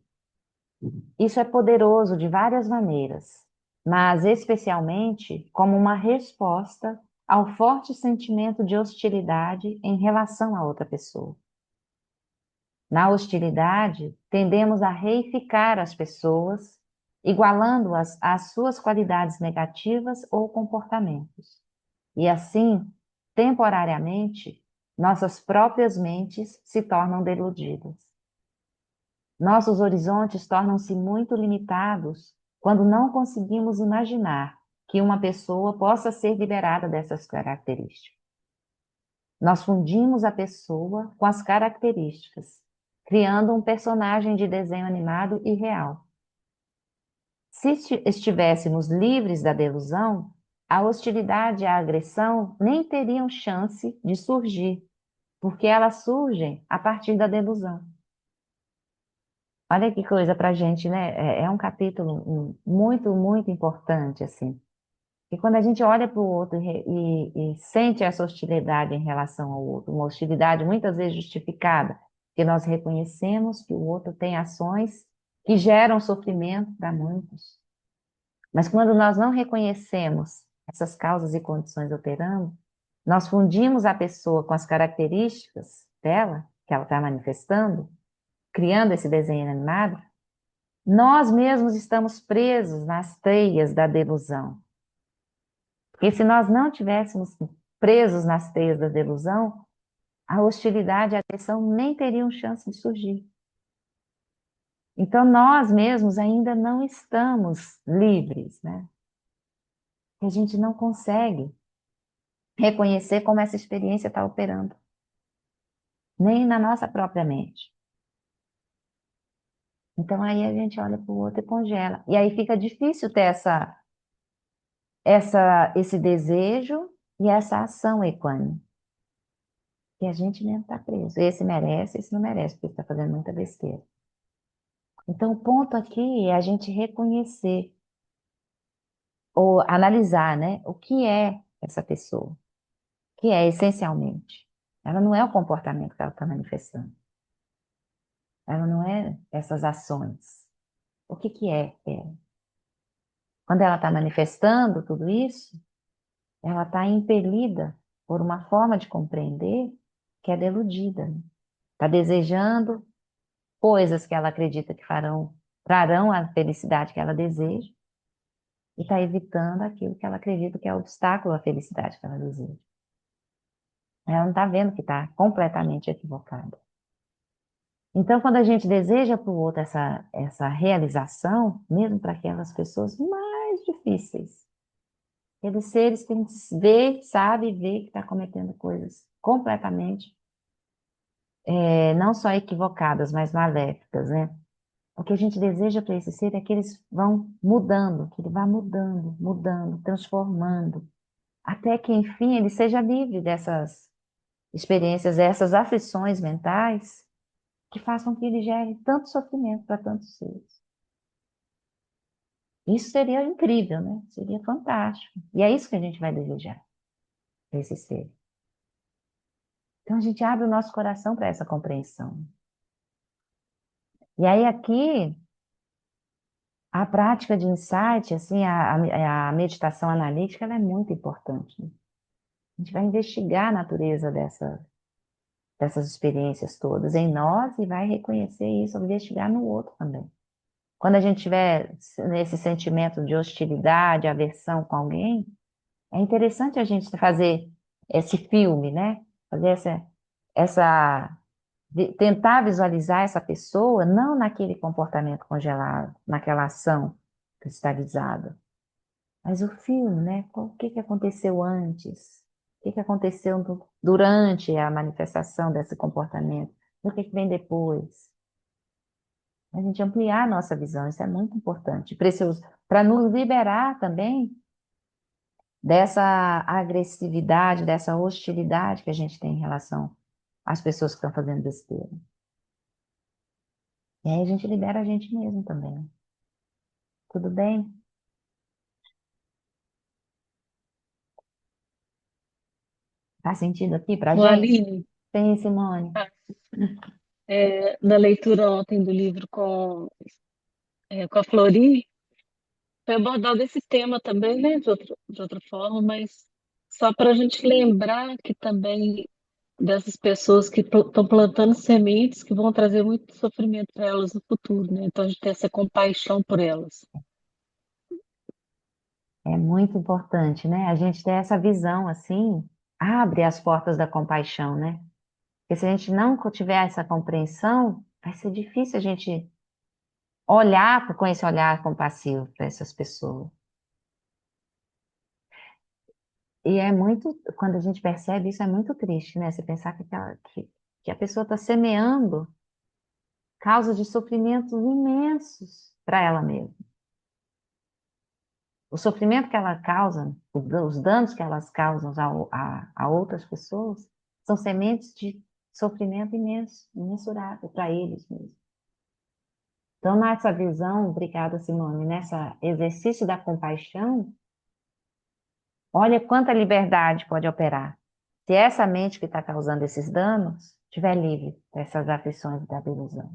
Isso é poderoso de várias maneiras, mas especialmente como uma resposta ao forte sentimento de hostilidade em relação a outra pessoa. Na hostilidade, tendemos a reificar as pessoas, igualando-as às suas qualidades negativas ou comportamentos. E assim, temporariamente, nossas próprias mentes se tornam deludidas. Nossos horizontes tornam-se muito limitados quando não conseguimos imaginar que uma pessoa possa ser liberada dessas características. Nós fundimos a pessoa com as características, criando um personagem de desenho animado e real. Se estivéssemos livres da delusão, a hostilidade e a agressão nem teriam chance de surgir, porque elas surgem a partir da delusão. Olha que coisa para a gente, né? É um capítulo muito, muito importante, assim. E quando a gente olha para o outro e sente essa hostilidade em relação ao outro, uma hostilidade muitas vezes justificada, que nós reconhecemos que o outro tem ações que geram sofrimento para muitos. Mas quando nós não reconhecemos essas causas e condições operando, nós fundimos a pessoa com as características dela, que ela está manifestando, criando esse desenho animado, nós mesmos estamos presos nas teias da delusão. Porque se nós não tivéssemos presos nas teias da delusão, a hostilidade e a agressão nem teriam chance de surgir. Então, nós mesmos ainda não estamos livres, né? E a gente não consegue reconhecer como essa experiência está operando, nem na nossa própria mente. Então, aí a gente olha para o outro e congela. E aí fica difícil ter esse desejo e essa ação equânime. E a gente mesmo está preso. Esse merece, esse não merece, porque está fazendo muita besteira. Então, o ponto aqui é a gente reconhecer ou analisar, né, o que é essa pessoa, o que é essencialmente. Ela não é o comportamento que ela está manifestando. Ela não é essas ações. O que que é ela? Quando ela está manifestando tudo isso, ela está impelida por uma forma de compreender que é deludida. Está desejando coisas que ela acredita que trarão a felicidade que ela deseja, e está evitando aquilo que ela acredita que é obstáculo à felicidade que ela deseja. Ela não está vendo que está completamente equivocada. Então, quando a gente deseja para o outro essa realização, mesmo para aquelas pessoas mais difíceis, aqueles seres que a gente vê, sabe, vê que está cometendo coisas completamente, não só equivocadas, mas maléficas, né? O que a gente deseja para esse ser é que eles vão mudando, que ele vá mudando, mudando, transformando, até que, enfim, ele seja livre dessas experiências, dessas aflições mentais que faz com que ele gere tanto sofrimento para tantos seres. Isso seria incrível, né? Seria fantástico. E é isso que a gente vai desejar para esse ser. Então a gente abre o nosso coração para essa compreensão. E aí aqui a prática de insight, assim, a meditação analítica, ela é muito importante, né? A gente vai investigar a natureza dessas experiências todas em nós e vai reconhecer isso, investigar no outro também. Quando a gente tiver nesse sentimento de hostilidade, aversão com alguém, é interessante a gente fazer esse filme, né? Fazer essa tentar visualizar essa pessoa não naquele comportamento congelado, naquela ação cristalizada, mas o filme, né? O que que aconteceu antes? O que que aconteceu durante a manifestação desse comportamento? O que que vem depois? A gente ampliar a nossa visão, isso é muito importante. Precioso para nos liberar também dessa agressividade, dessa hostilidade que a gente tem em relação às pessoas que estão fazendo besteira. E aí a gente libera a gente mesmo também. Tudo bem? Faz sentido aqui pra O gente? Aline, Tem, Simone? na leitura ontem do livro com a Flori, foi abordado esse tema também, né, de outra forma, mas só para a gente lembrar que também dessas pessoas que estão plantando sementes que vão trazer muito sofrimento para elas no futuro, né? Então a gente tem essa compaixão por elas. É muito importante, né? A gente ter essa visão assim, abre as portas da compaixão, né? Porque se a gente não tiver essa compreensão, vai ser difícil a gente olhar com esse olhar compassivo para essas pessoas. E é muito, quando a gente percebe isso, é muito triste, né? Você pensar que a pessoa está semeando causas de sofrimentos imensos para ela mesma. O sofrimento que ela causa, os danos que elas causam a outras pessoas, são sementes de sofrimento imenso, imensurável para eles mesmos. Então, nessa visão, obrigada, Simone, nessa exercício da compaixão, olha quanta liberdade pode operar. Se essa mente que está causando esses danos estiver livre dessas aflições da ilusão.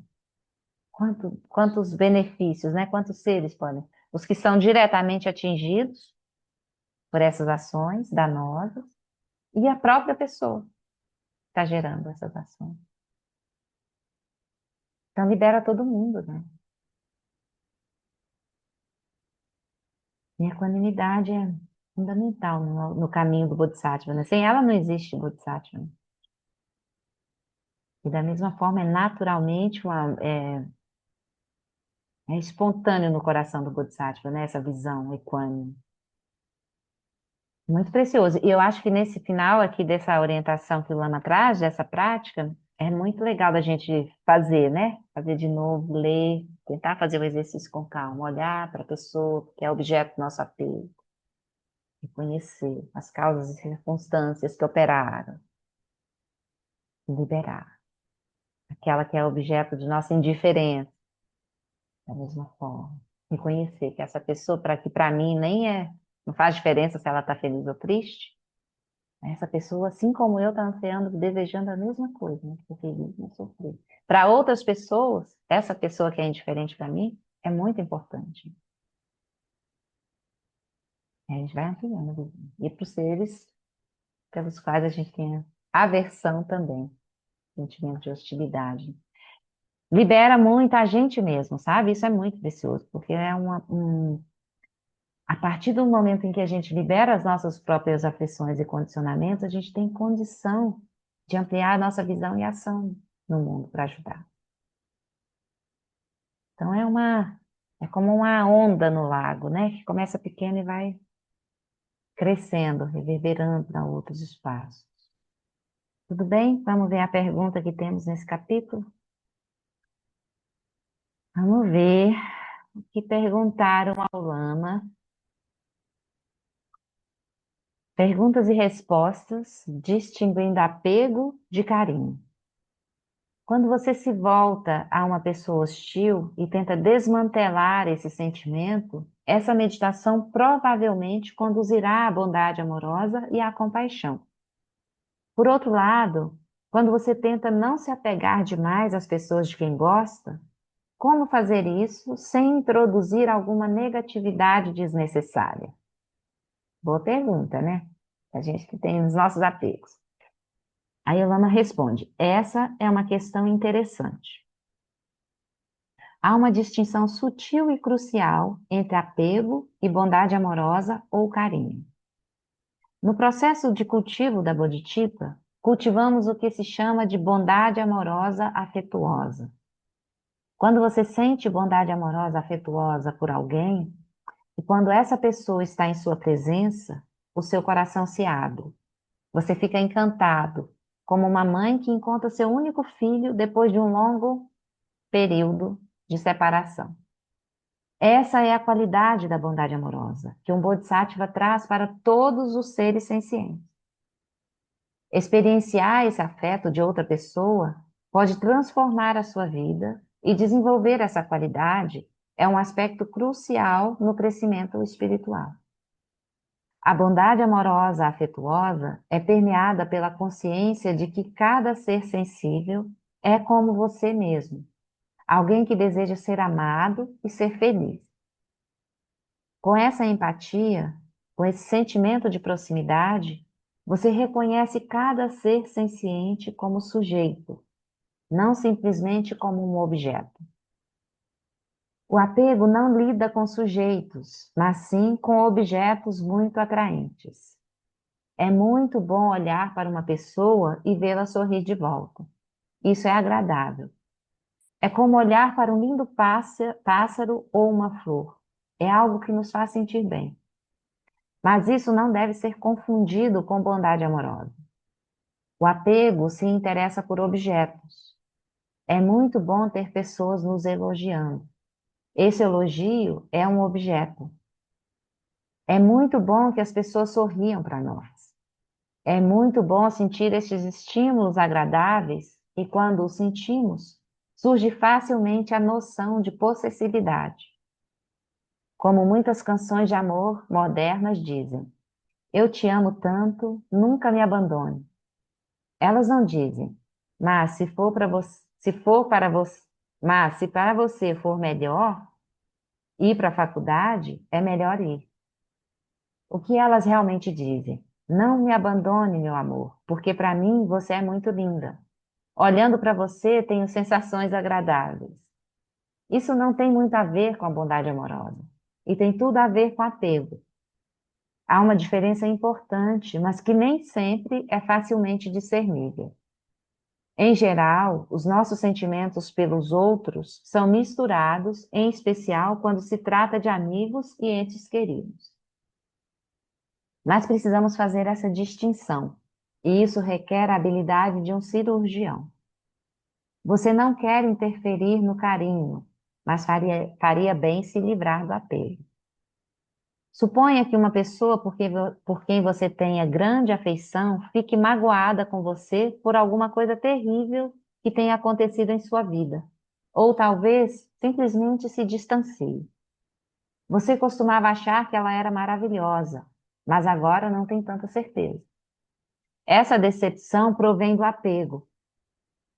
Quantos benefícios, né? Quantos seres podem? Os que são diretamente atingidos por essas ações danosas e a própria pessoa está gerando essas ações. Então libera todo mundo, né? E a equanimidade é fundamental no caminho do Bodhisattva, né? Sem ela não existe Bodhisattva. E da mesma forma é naturalmente é espontâneo no coração do Bodhisattva, né? Essa visão equânime. Muito precioso. E eu acho que nesse final aqui dessa orientação que o Lama traz, dessa prática, é muito legal da gente fazer, né? Fazer de novo, ler, tentar fazer o exercício com calma, olhar para a pessoa que é objeto do nosso apego, reconhecer as causas e circunstâncias que operaram, e liberar. Aquela que é objeto de nossa indiferença, da mesma forma. Reconhecer que essa pessoa, para que para mim nem é, não faz diferença se ela está feliz ou triste. Essa pessoa, assim como eu, está ansiando, desejando a mesma coisa, né? Ser feliz, não sofrer. Para outras pessoas, essa pessoa que é indiferente para mim, é muito importante. A gente vai ampliando a visão. E para os seres pelos quais a gente tem aversão também, sentimento de hostilidade. Libera muito a gente mesmo, sabe? Isso é muito precioso, porque a partir do momento em que a gente libera as nossas próprias aflições e condicionamentos, a gente tem condição de ampliar a nossa visão e ação no mundo para ajudar. Então é como uma onda no lago, né? Que começa pequena e vai crescendo, reverberando para outros espaços. Tudo bem? Vamos ver a pergunta que temos nesse capítulo? Vamos ver o que perguntaram ao Lama. Perguntas e respostas, distinguindo apego de carinho. Quando você se volta a uma pessoa hostil e tenta desmantelar esse sentimento, essa meditação provavelmente conduzirá à bondade amorosa e à compaixão. Por outro lado, quando você tenta não se apegar demais às pessoas de quem gosta, como fazer isso sem introduzir alguma negatividade desnecessária? Boa pergunta, né? A gente que tem os nossos apegos. A Yolanda responde: essa é uma questão interessante. Há uma distinção sutil e crucial entre apego e bondade amorosa ou carinho. No processo de cultivo da bodhicitta, cultivamos o que se chama de bondade amorosa afetuosa. Quando você sente bondade amorosa afetuosa por alguém, e quando essa pessoa está em sua presença, o seu coração se abre. Você fica encantado, como uma mãe que encontra seu único filho depois de um longo período de separação. Essa é a qualidade da bondade amorosa que um Bodhisattva traz para todos os seres sencientes. Experienciar esse afeto de outra pessoa pode transformar a sua vida e desenvolver essa qualidade é um aspecto crucial no crescimento espiritual. A bondade amorosa afetuosa é permeada pela consciência de que cada ser sensível é como você mesmo, alguém que deseja ser amado e ser feliz. Com essa empatia, com esse sentimento de proximidade, você reconhece cada ser senciente como sujeito, não simplesmente como um objeto. O apego não lida com sujeitos, mas sim com objetos muito atraentes. É muito bom olhar para uma pessoa e vê-la sorrir de volta. Isso é agradável. É como olhar para um lindo pássaro ou uma flor. É algo que nos faz sentir bem. Mas isso não deve ser confundido com bondade amorosa. O apego se interessa por objetos. É muito bom ter pessoas nos elogiando. Esse elogio é um objeto. É muito bom que as pessoas sorriam para nós. É muito bom sentir estes estímulos agradáveis e, quando os sentimos, surge facilmente a noção de possessividade. Como muitas canções de amor modernas dizem, eu te amo tanto, nunca me abandone. Elas não dizem, mas se for para você, mas se para você for melhor ir para a faculdade, é melhor ir. O que elas realmente dizem? Não me abandone, meu amor, porque para mim você é muito linda. Olhando para você, tenho sensações agradáveis. Isso não tem muito a ver com a bondade amorosa e tem tudo a ver com apego. Há uma diferença importante, mas que nem sempre é facilmente discernível. Em geral, os nossos sentimentos pelos outros são misturados, em especial quando se trata de amigos e entes queridos. Mas precisamos fazer essa distinção, e isso requer a habilidade de um cirurgião. Você não quer interferir no carinho, mas faria bem se livrar do apego. Suponha que uma pessoa por quem você tenha grande afeição fique magoada com você por alguma coisa terrível que tenha acontecido em sua vida, ou talvez simplesmente se distancie. Você costumava achar que ela era maravilhosa, mas agora não tem tanta certeza. Essa decepção provém do apego.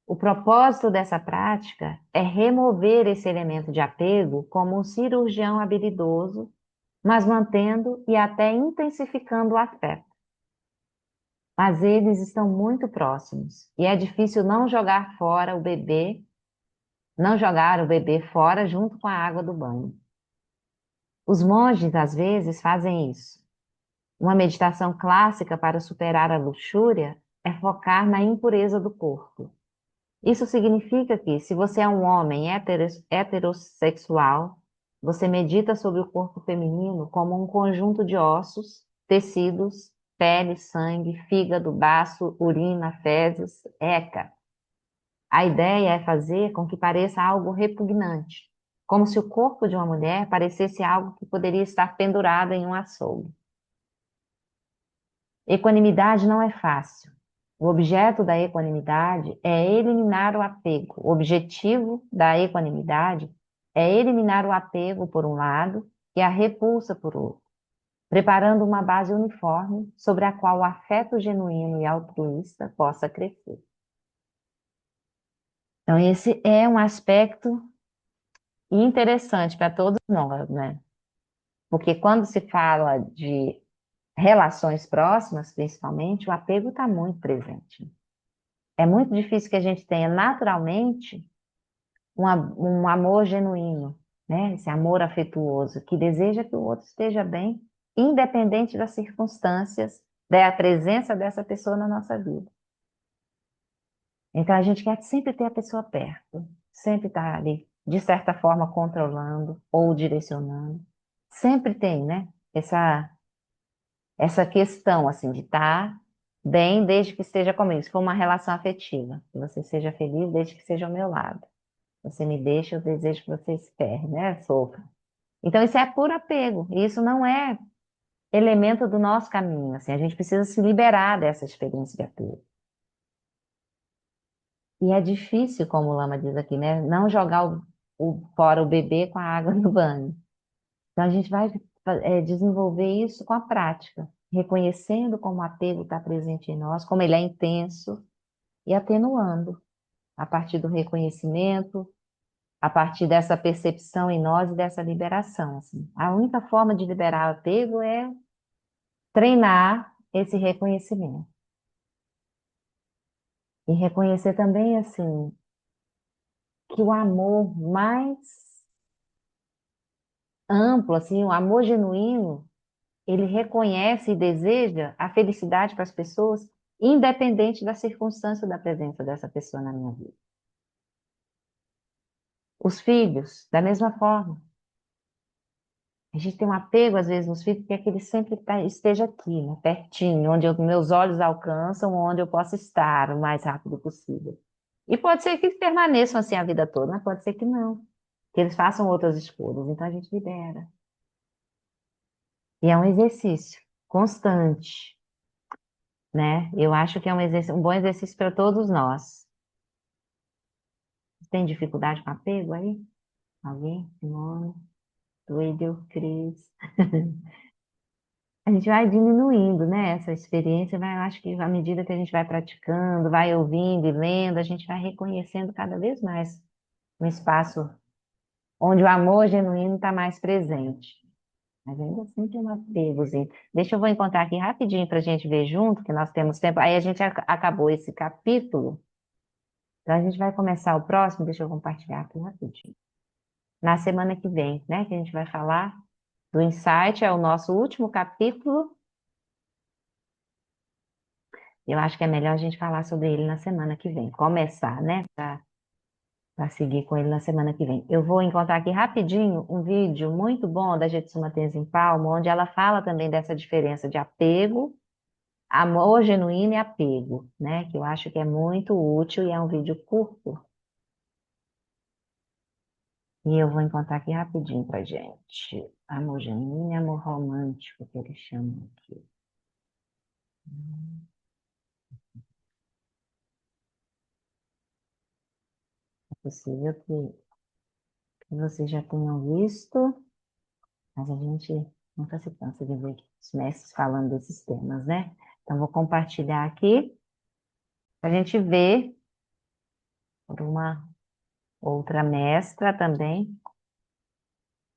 O propósito dessa prática é remover esse elemento de apego como um cirurgião habilidoso, mas mantendo e até intensificando o afeto. Mas eles estão muito próximos e é difícil não jogar o bebê fora junto com a água do banho. Os monges às vezes fazem isso. Uma meditação clássica para superar a luxúria é focar na impureza do corpo. Isso significa que, se você é um homem heterossexual, você medita sobre o corpo feminino como um conjunto de ossos, tecidos, pele, sangue, fígado, baço, urina, fezes, eca. A ideia é fazer com que pareça algo repugnante, como se o corpo de uma mulher parecesse algo que poderia estar pendurado em um açougue. Equanimidade não é fácil. O objeto da equanimidade é eliminar o apego. O objetivo da equanimidade é eliminar o apego por um lado e a repulsa por outro, preparando uma base uniforme sobre a qual o afeto genuíno e altruísta possa crescer. Então, esse é um aspecto interessante para todos nós, né? Porque quando se fala de relações próximas, principalmente, o apego está muito presente. É muito difícil que a gente tenha naturalmente um amor genuíno, né? Esse amor afetuoso, que deseja que o outro esteja bem, independente das circunstâncias, da presença dessa pessoa na nossa vida. Então a gente quer sempre ter a pessoa perto, sempre estar ali, de certa forma, controlando ou direcionando. Sempre tem, né? Essa questão, assim, de estar bem desde que esteja comigo. Se for uma relação afetiva, que você seja feliz desde que esteja ao meu lado. Você me deixa, eu desejo que você espere, né? Sofra. Então, isso é puro apego. E isso não é elemento do nosso caminho. Assim, a gente precisa se liberar dessa experiência de apego. E é difícil, como o Lama diz aqui, né? Não jogar fora o bebê com a água no banho. Então, a gente vai desenvolver isso com a prática, reconhecendo como o apego está presente em nós, como ele é intenso, e atenuando a partir do reconhecimento, a partir dessa percepção em nós e dessa liberação. Assim. A única forma de liberar o apego é treinar esse reconhecimento. E reconhecer também, assim, que o amor mais amplo, assim, o amor genuíno, ele reconhece e deseja a felicidade para as pessoas, independente da circunstância da presença dessa pessoa na minha vida. Os filhos, da mesma forma. A gente tem um apego, às vezes, nos filhos, porque é que ele sempre esteja aqui, né, pertinho, onde meus olhos alcançam, onde eu possa estar o mais rápido possível. E pode ser que eles permaneçam assim a vida toda, mas pode ser que não. Que eles façam outras escolhas. Então a gente libera. E é um exercício constante, né? Eu acho que é um bom exercício para todos nós. Tem dificuldade com apego aí? Alguém? Simone? Duílio? Cris? A gente vai diminuindo, né? Essa experiência, eu acho que à medida que a gente vai praticando, vai ouvindo e lendo, a gente vai reconhecendo cada vez mais um espaço onde o amor genuíno está mais presente. Mas ainda assim tem um apegozinho. Deixa eu vou encontrar aqui rapidinho para a gente ver junto, que nós temos tempo. Aí a gente acabou esse capítulo, então a gente vai começar o próximo, deixa eu compartilhar aqui rapidinho. Na semana que vem, né? Que a gente vai falar do Insight, é o nosso último capítulo. Eu acho que é melhor a gente falar sobre ele na semana que vem. Começar, né? Para seguir com ele na semana que vem. Eu vou encontrar aqui rapidinho um vídeo muito bom da Jetsuma Tenzin Palmo, onde ela fala também dessa diferença de apego, amor genuíno e apego, né? Que eu acho que é muito útil e é um vídeo curto. E eu vou encontrar aqui rapidinho pra gente. Amor genuíno e amor romântico, que eles chamam aqui. É possível que vocês já tenham visto, mas a gente nunca se cansa de ver os mestres falando desses temas, né? Então, vou compartilhar aqui para a gente ver por uma outra mestra também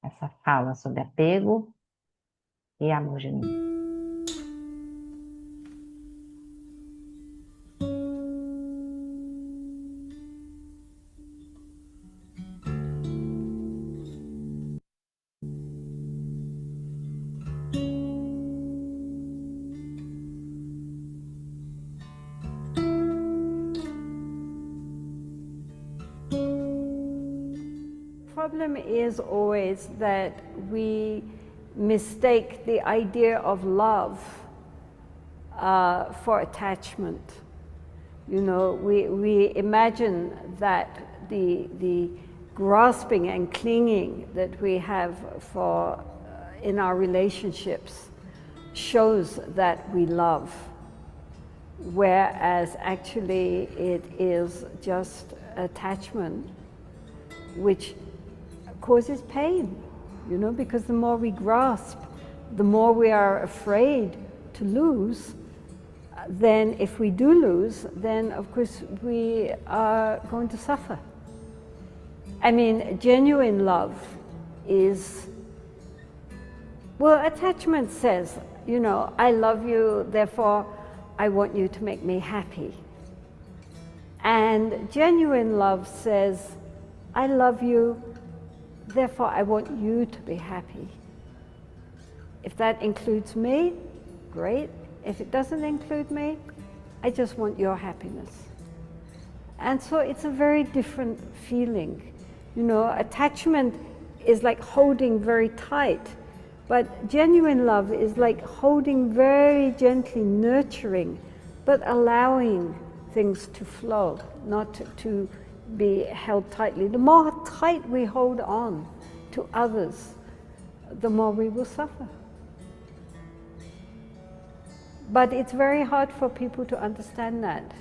essa fala sobre apego e amor genuíno. Problem is always that we mistake the idea of love for attachment. You know, we imagine that the grasping and clinging that we have for in our relationships shows that we love. whereas actually it is just attachment which causes pain, you know, because the more we grasp, the more we are afraid to lose. Then if we do lose, then of course we are going to suffer. I mean, genuine love is, well, attachment says, you know, I love you, therefore I want you to make me happy. And genuine love says, I love you, therefore I want you to be happy. If that includes me, great. If it doesn't include me, I just want your happiness. And so it's a very different feeling. You know, attachment is like holding very tight, but genuine love is like holding very gently, nurturing, but allowing things to flow, not to be held tightly. The more tight we hold on to others, the more we will suffer. But it's very hard for people to understand that,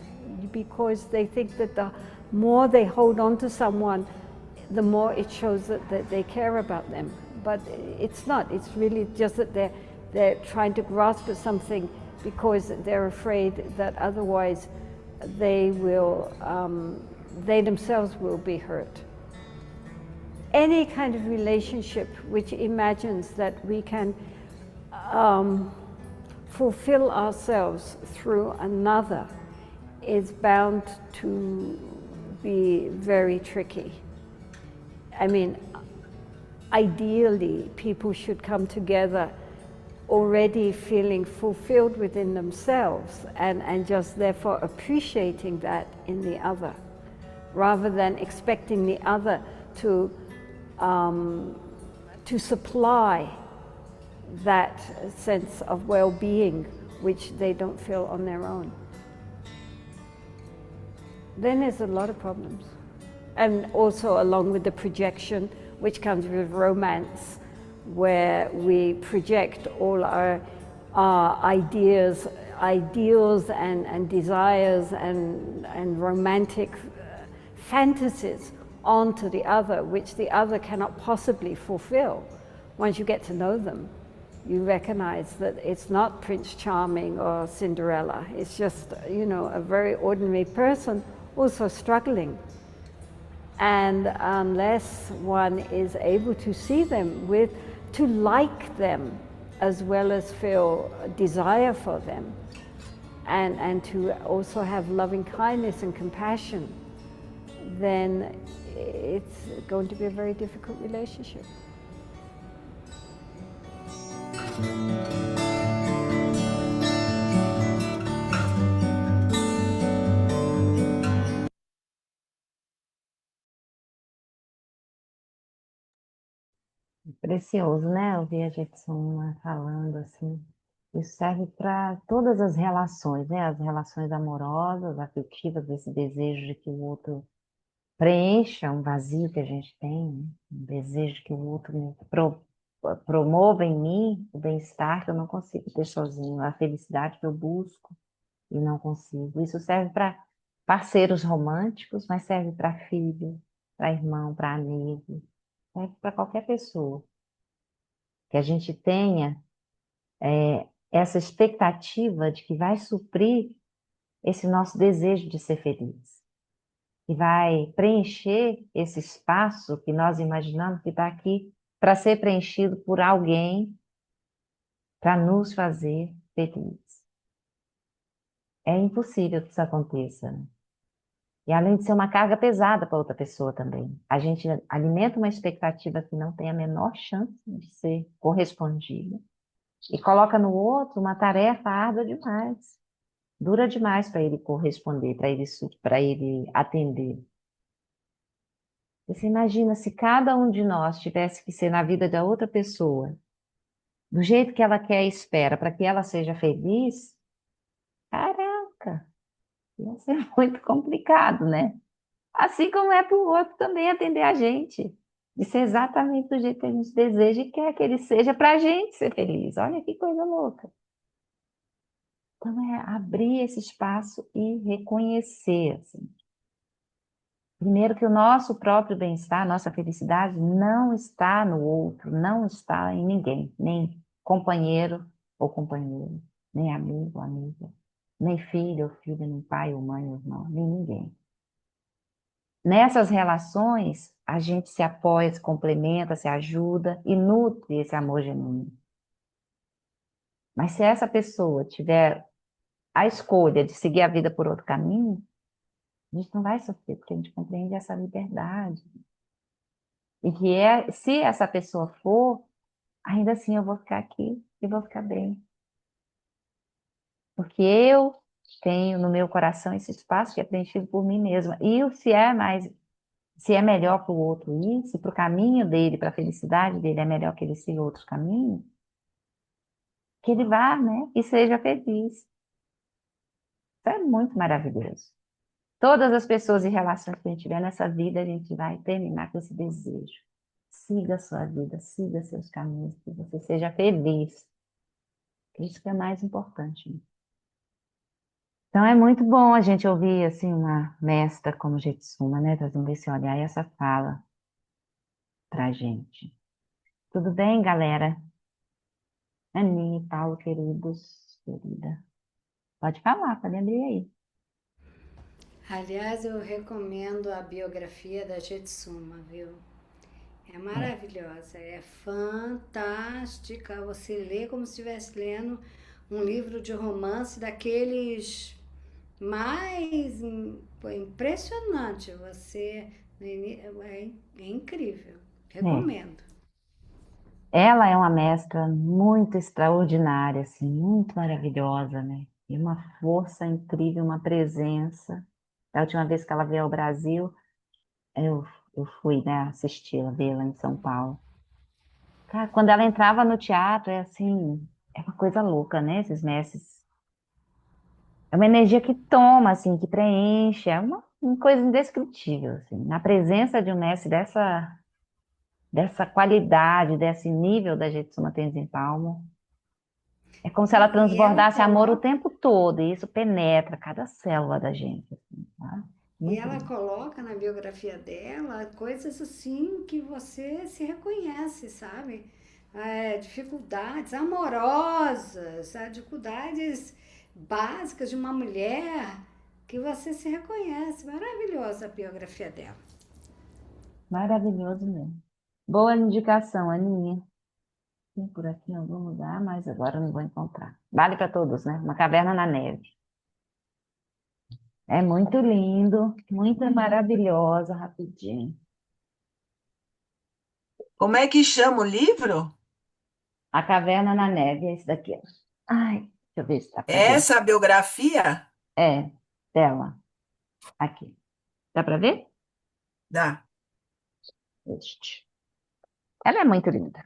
because they think that the more they hold on to someone, the more it shows that they care about them. But it's not. It's really just that they're trying to grasp at something because they're afraid that otherwise they themselves will be hurt. Any kind of relationship which imagines that we can fulfill ourselves through another is bound to be very tricky. I mean, ideally, people should come together already feeling fulfilled within themselves and just therefore appreciating that in the other, rather than expecting the other to supply that sense of well-being which they don't feel on their own. Then there's a lot of problems. And also along with the projection, which comes with romance, where we project all our ideas, ideals and desires and romantic fantasies onto the other, which the other cannot possibly fulfill. Once you get to know them, you recognize that it's not Prince Charming or Cinderella. It's just, you know, a very ordinary person also struggling. And unless one is able to see them to like them, as well as feel desire for them, and to also have loving kindness and compassion, then it's going to be a very difficult relationship. Precioso, né? Ouvir a Jetson falando assim. Isso serve para todas as relações, né? As relações amorosas, afetivas, esse desejo de que o outro preencha um vazio que a gente tem, né? Um desejo que o outro promova em mim o bem-estar que eu não consigo ter sozinho, a felicidade que eu busco e não consigo. Isso serve para parceiros românticos, mas serve para filho, para irmão, para amigo, serve para qualquer pessoa. Que a gente tenha essa expectativa de que vai suprir esse nosso desejo de ser feliz. Que vai preencher esse espaço que nós imaginamos que está aqui para ser preenchido por alguém para nos fazer felizes. É impossível que isso aconteça, né? E além de ser uma carga pesada para outra pessoa também. A gente alimenta uma expectativa que não tem a menor chance de ser correspondida e coloca no outro uma tarefa árdua demais. Dura demais para ele corresponder, para ele atender. Você imagina se cada um de nós tivesse que ser na vida da outra pessoa, do jeito que ela quer e espera, para que ela seja feliz? Caraca, ia ser muito complicado, né? Assim como é para o outro também atender a gente. De ser exatamente do jeito que a gente deseja e quer que ele seja para a gente ser feliz. Olha que coisa louca. Então, é abrir esse espaço e reconhecer, assim. Primeiro que o nosso próprio bem-estar, nossa felicidade não está no outro, não está em ninguém, nem companheiro ou companheira, nem amigo ou amiga, nem filho ou filha, nem pai ou mãe ou irmão, nem ninguém. Nessas relações, a gente se apoia, se complementa, se ajuda e nutre esse amor genuíno. Mas se essa pessoa tiver a escolha de seguir a vida por outro caminho, a gente não vai sofrer, porque a gente compreende essa liberdade. E que se essa pessoa for, ainda assim eu vou ficar aqui e vou ficar bem. Porque eu tenho no meu coração esse espaço que é preenchido por mim mesma. E se é melhor para o outro ir, se para o caminho dele, para a felicidade dele é melhor que ele siga outro caminho, que ele vá, né? E seja feliz. Isso é muito maravilhoso. Todas as pessoas e relações que a gente tiver nessa vida, a gente vai terminar com esse desejo. Siga a sua vida, siga seus caminhos, que você seja feliz. Isso que é mais importante, né? Então é muito bom a gente ouvir assim uma mestra como Jetsuma, né, trazendo esse olhar e essa fala pra gente. Tudo bem, galera? Aninha, Paulo, queridos, querida. Pode abrir aí. Aliás, eu recomendo a biografia da Jetsuma, viu? É É, maravilhosa, é fantástica. Você lê como se estivesse lendo um livro de romance daqueles mais impressionante. É incrível. é. Recomendo. Ela é uma mestra muito extraordinária, assim, muito maravilhosa, né? E uma força incrível, uma presença. Da última vez que ela veio ao Brasil, eu, eu fui, né, assisti-la, vê-la em São Paulo. Cara, quando ela entrava no teatro, é assim, é uma coisa louca, né? Esses mestres. É uma energia que toma, assim, que preenche, é uma coisa indescritível, assim. Na presença de um mestre dessa qualidade, desse nível da Jetsuma Tenzin Palmo, é como se ela E ela transbordasse amor o coloca, tempo todo, e isso penetra cada célula da gente, assim, tá? e Muito ela lindo. coloca na biografia dela coisas assim que você se reconhece, sabe? Dificuldades amorosas, dificuldades básicas de uma mulher que você se reconhece. Maravilhosa a biografia dela. Maravilhoso mesmo. Boa indicação, Aninha. Tem por aqui em algum lugar, mas agora eu não vou encontrar. Vale para todos, né? Uma caverna na neve. É muito lindo, muito maravilhosa, rapidinho. Como é que chama o livro? A caverna na neve, é esse daqui, ó. Ai, deixa eu ver se dá para ver. Essa biografia? É, dela. Aqui. Dá para ver? Dá. Este. Ela é muito linda.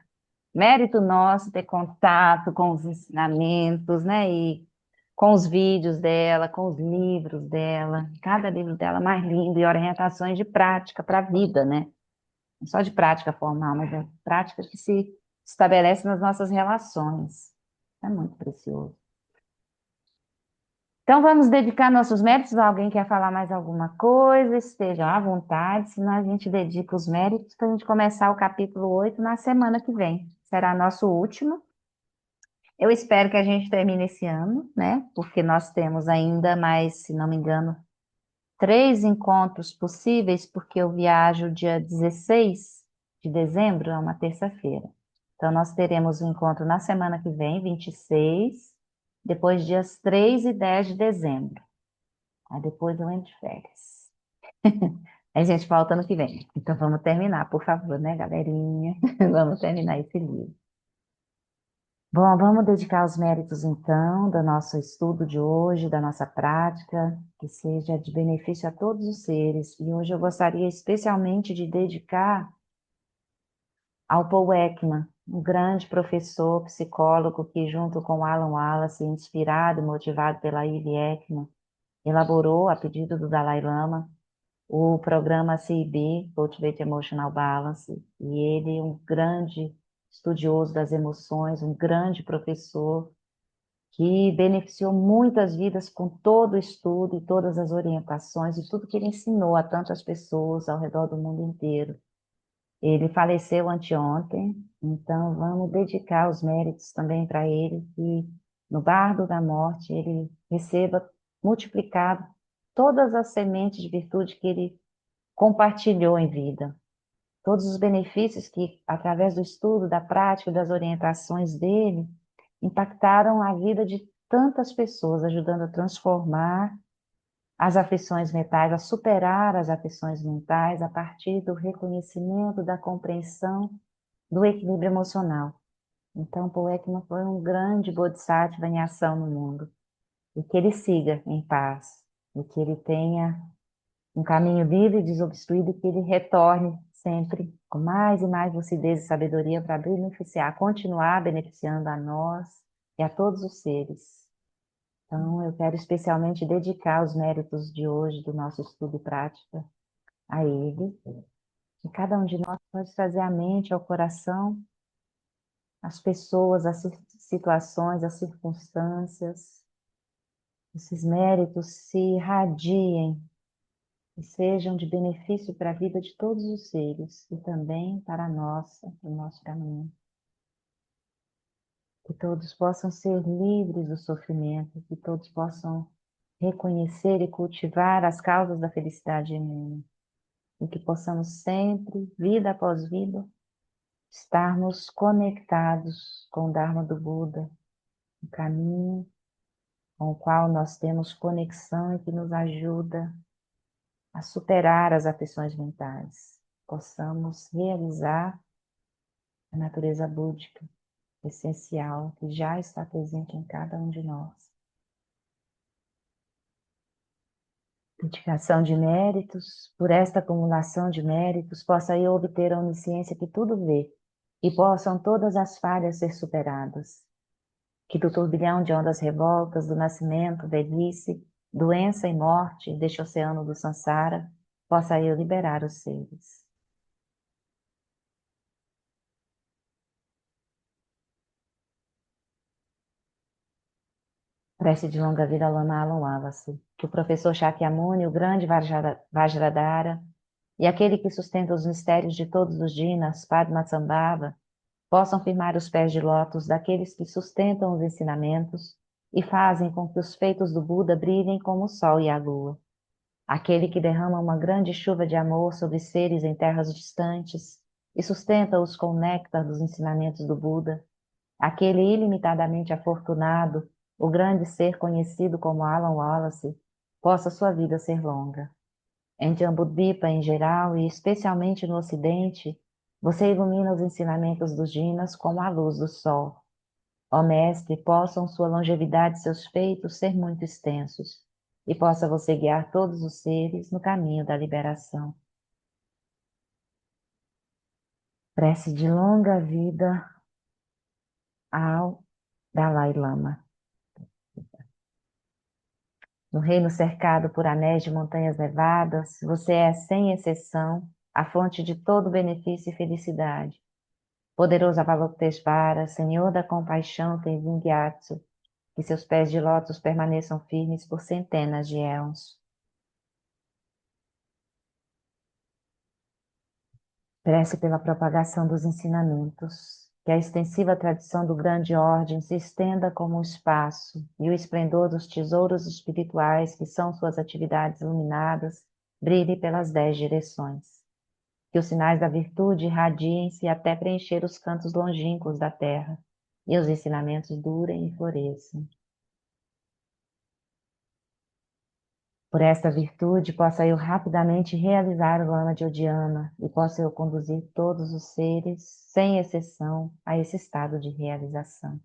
Mérito nosso ter contato com os ensinamentos, né? E com os vídeos dela, com os livros dela. Cada livro dela mais lindo e orientações de prática para a vida, né? Não só de prática formal, mas é prática que se estabelece nas nossas relações. É muito precioso. Então, vamos dedicar nossos méritos. Alguém quer falar mais alguma coisa? Estejam à vontade, senão a gente dedica os méritos para a gente começar o capítulo 8 na semana que vem. Será nosso último. Eu espero que a gente termine esse ano, né? Porque nós temos ainda mais, se não me engano, 3 encontros possíveis, porque eu viajo dia 16 de dezembro, é uma terça-feira. Então, nós teremos um encontro na semana que vem, 26, depois dias 3 e 10 de dezembro. Aí depois eu entro de férias. Aí, gente, volta ano que vem. Então, vamos terminar, por favor, né, galerinha? Vamos terminar esse livro. Bom, vamos dedicar os méritos, então, do nosso estudo de hoje, da nossa prática, que seja de benefício a todos os seres. E hoje eu gostaria especialmente de dedicar ao Paul Ekman, um grande professor, psicólogo, que junto com Alan Wallace, inspirado e motivado pela Ivy Ekman, elaborou, a pedido do Dalai Lama, o programa CIB, Cultivate Emotional Balance, e ele, um grande estudioso das emoções, um grande professor, que beneficiou muitas vidas com todo o estudo e todas as orientações e tudo que ele ensinou a tantas pessoas ao redor do mundo inteiro. Ele faleceu anteontem, então vamos dedicar os méritos também para ele, que no bardo da morte ele receba multiplicado todas as sementes de virtude que ele compartilhou em vida. Todos os benefícios que, através do estudo, da prática, das orientações dele, impactaram a vida de tantas pessoas, ajudando a transformar as aflições mentais, a superar as aflições mentais a partir do reconhecimento, da compreensão, do equilíbrio emocional. Então, Paul Ekman foi um grande bodhisattva em ação no mundo. E que ele siga em paz, e que ele tenha um caminho livre e desobstruído, e que ele retorne sempre com mais e mais lucidez e sabedoria para beneficiar, continuar beneficiando a nós e a todos os seres. Então, eu quero especialmente dedicar os méritos de hoje, do nosso estudo e prática, a ele. E cada um de nós pode trazer à mente, ao coração, as pessoas, as situações, as circunstâncias. Esses méritos se irradiem e sejam de benefício para a vida de todos os seres e também para o nosso caminho. Que todos possam ser livres do sofrimento, que todos possam reconhecer e cultivar as causas da felicidade genuína. E que possamos sempre, vida após vida, estarmos conectados com o Dharma do Buda, o caminho com o qual nós temos conexão e que nos ajuda a superar as aflições mentais. Possamos realizar a natureza búdica essencial que já está presente em cada um de nós. Dedicação de méritos, por esta acumulação de méritos, possa eu obter a onisciência que tudo vê, e possam todas as falhas ser superadas. Que do turbilhão de ondas revoltas, do nascimento, velhice, doença e morte, deste oceano do Sansara, possa eu liberar os seres. Prece de longa vida ao Lama Alan Wallace. Que o professor Shakyamuni, o grande Vajradhara, e aquele que sustenta os mistérios de todos os Jinas, Padmasambhava, possam firmar os pés de lótus daqueles que sustentam os ensinamentos e fazem com que os feitos do Buda brilhem como o sol e a lua. Aquele que derrama uma grande chuva de amor sobre seres em terras distantes e sustenta-os com o néctar dos ensinamentos do Buda. Aquele ilimitadamente afortunado, o grande ser conhecido como Alan Wallace, possa sua vida ser longa. Em Jambudvipa em geral e especialmente no Ocidente, você ilumina os ensinamentos dos Jinas como a luz do sol. Ó Mestre, possam sua longevidade e seus feitos ser muito extensos, e possa você guiar todos os seres no caminho da liberação. Prece de longa vida ao Dalai Lama. No reino cercado por anéis de montanhas nevadas, você é, sem exceção, a fonte de todo benefício e felicidade. Poderoso Avalokiteshvara, Senhor da compaixão Tenzin Gyatso, que seus pés de lótus permaneçam firmes por centenas de éons. Prece pela propagação dos ensinamentos, que a extensiva tradição do grande ordem se estenda como o espaço e o esplendor dos tesouros espirituais que são suas atividades iluminadas brilhe pelas 10 direções. Que os sinais da virtude irradiem-se até preencher os cantos longínquos da terra e os ensinamentos durem e floresçam. Por esta virtude, possa eu rapidamente realizar o Lama de Odhyana e possa eu conduzir todos os seres, sem exceção, a esse estado de realização.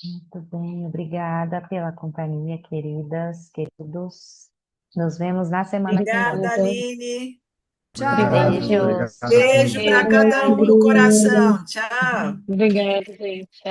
Muito bem, obrigada pela companhia, queridas, queridos. Nos vemos na semana que vem. Obrigada, Aline. Tchau. Beijos. Obrigado, Beijo para Aline. cada um no coração. Tchau. Obrigada, gente. Tchau.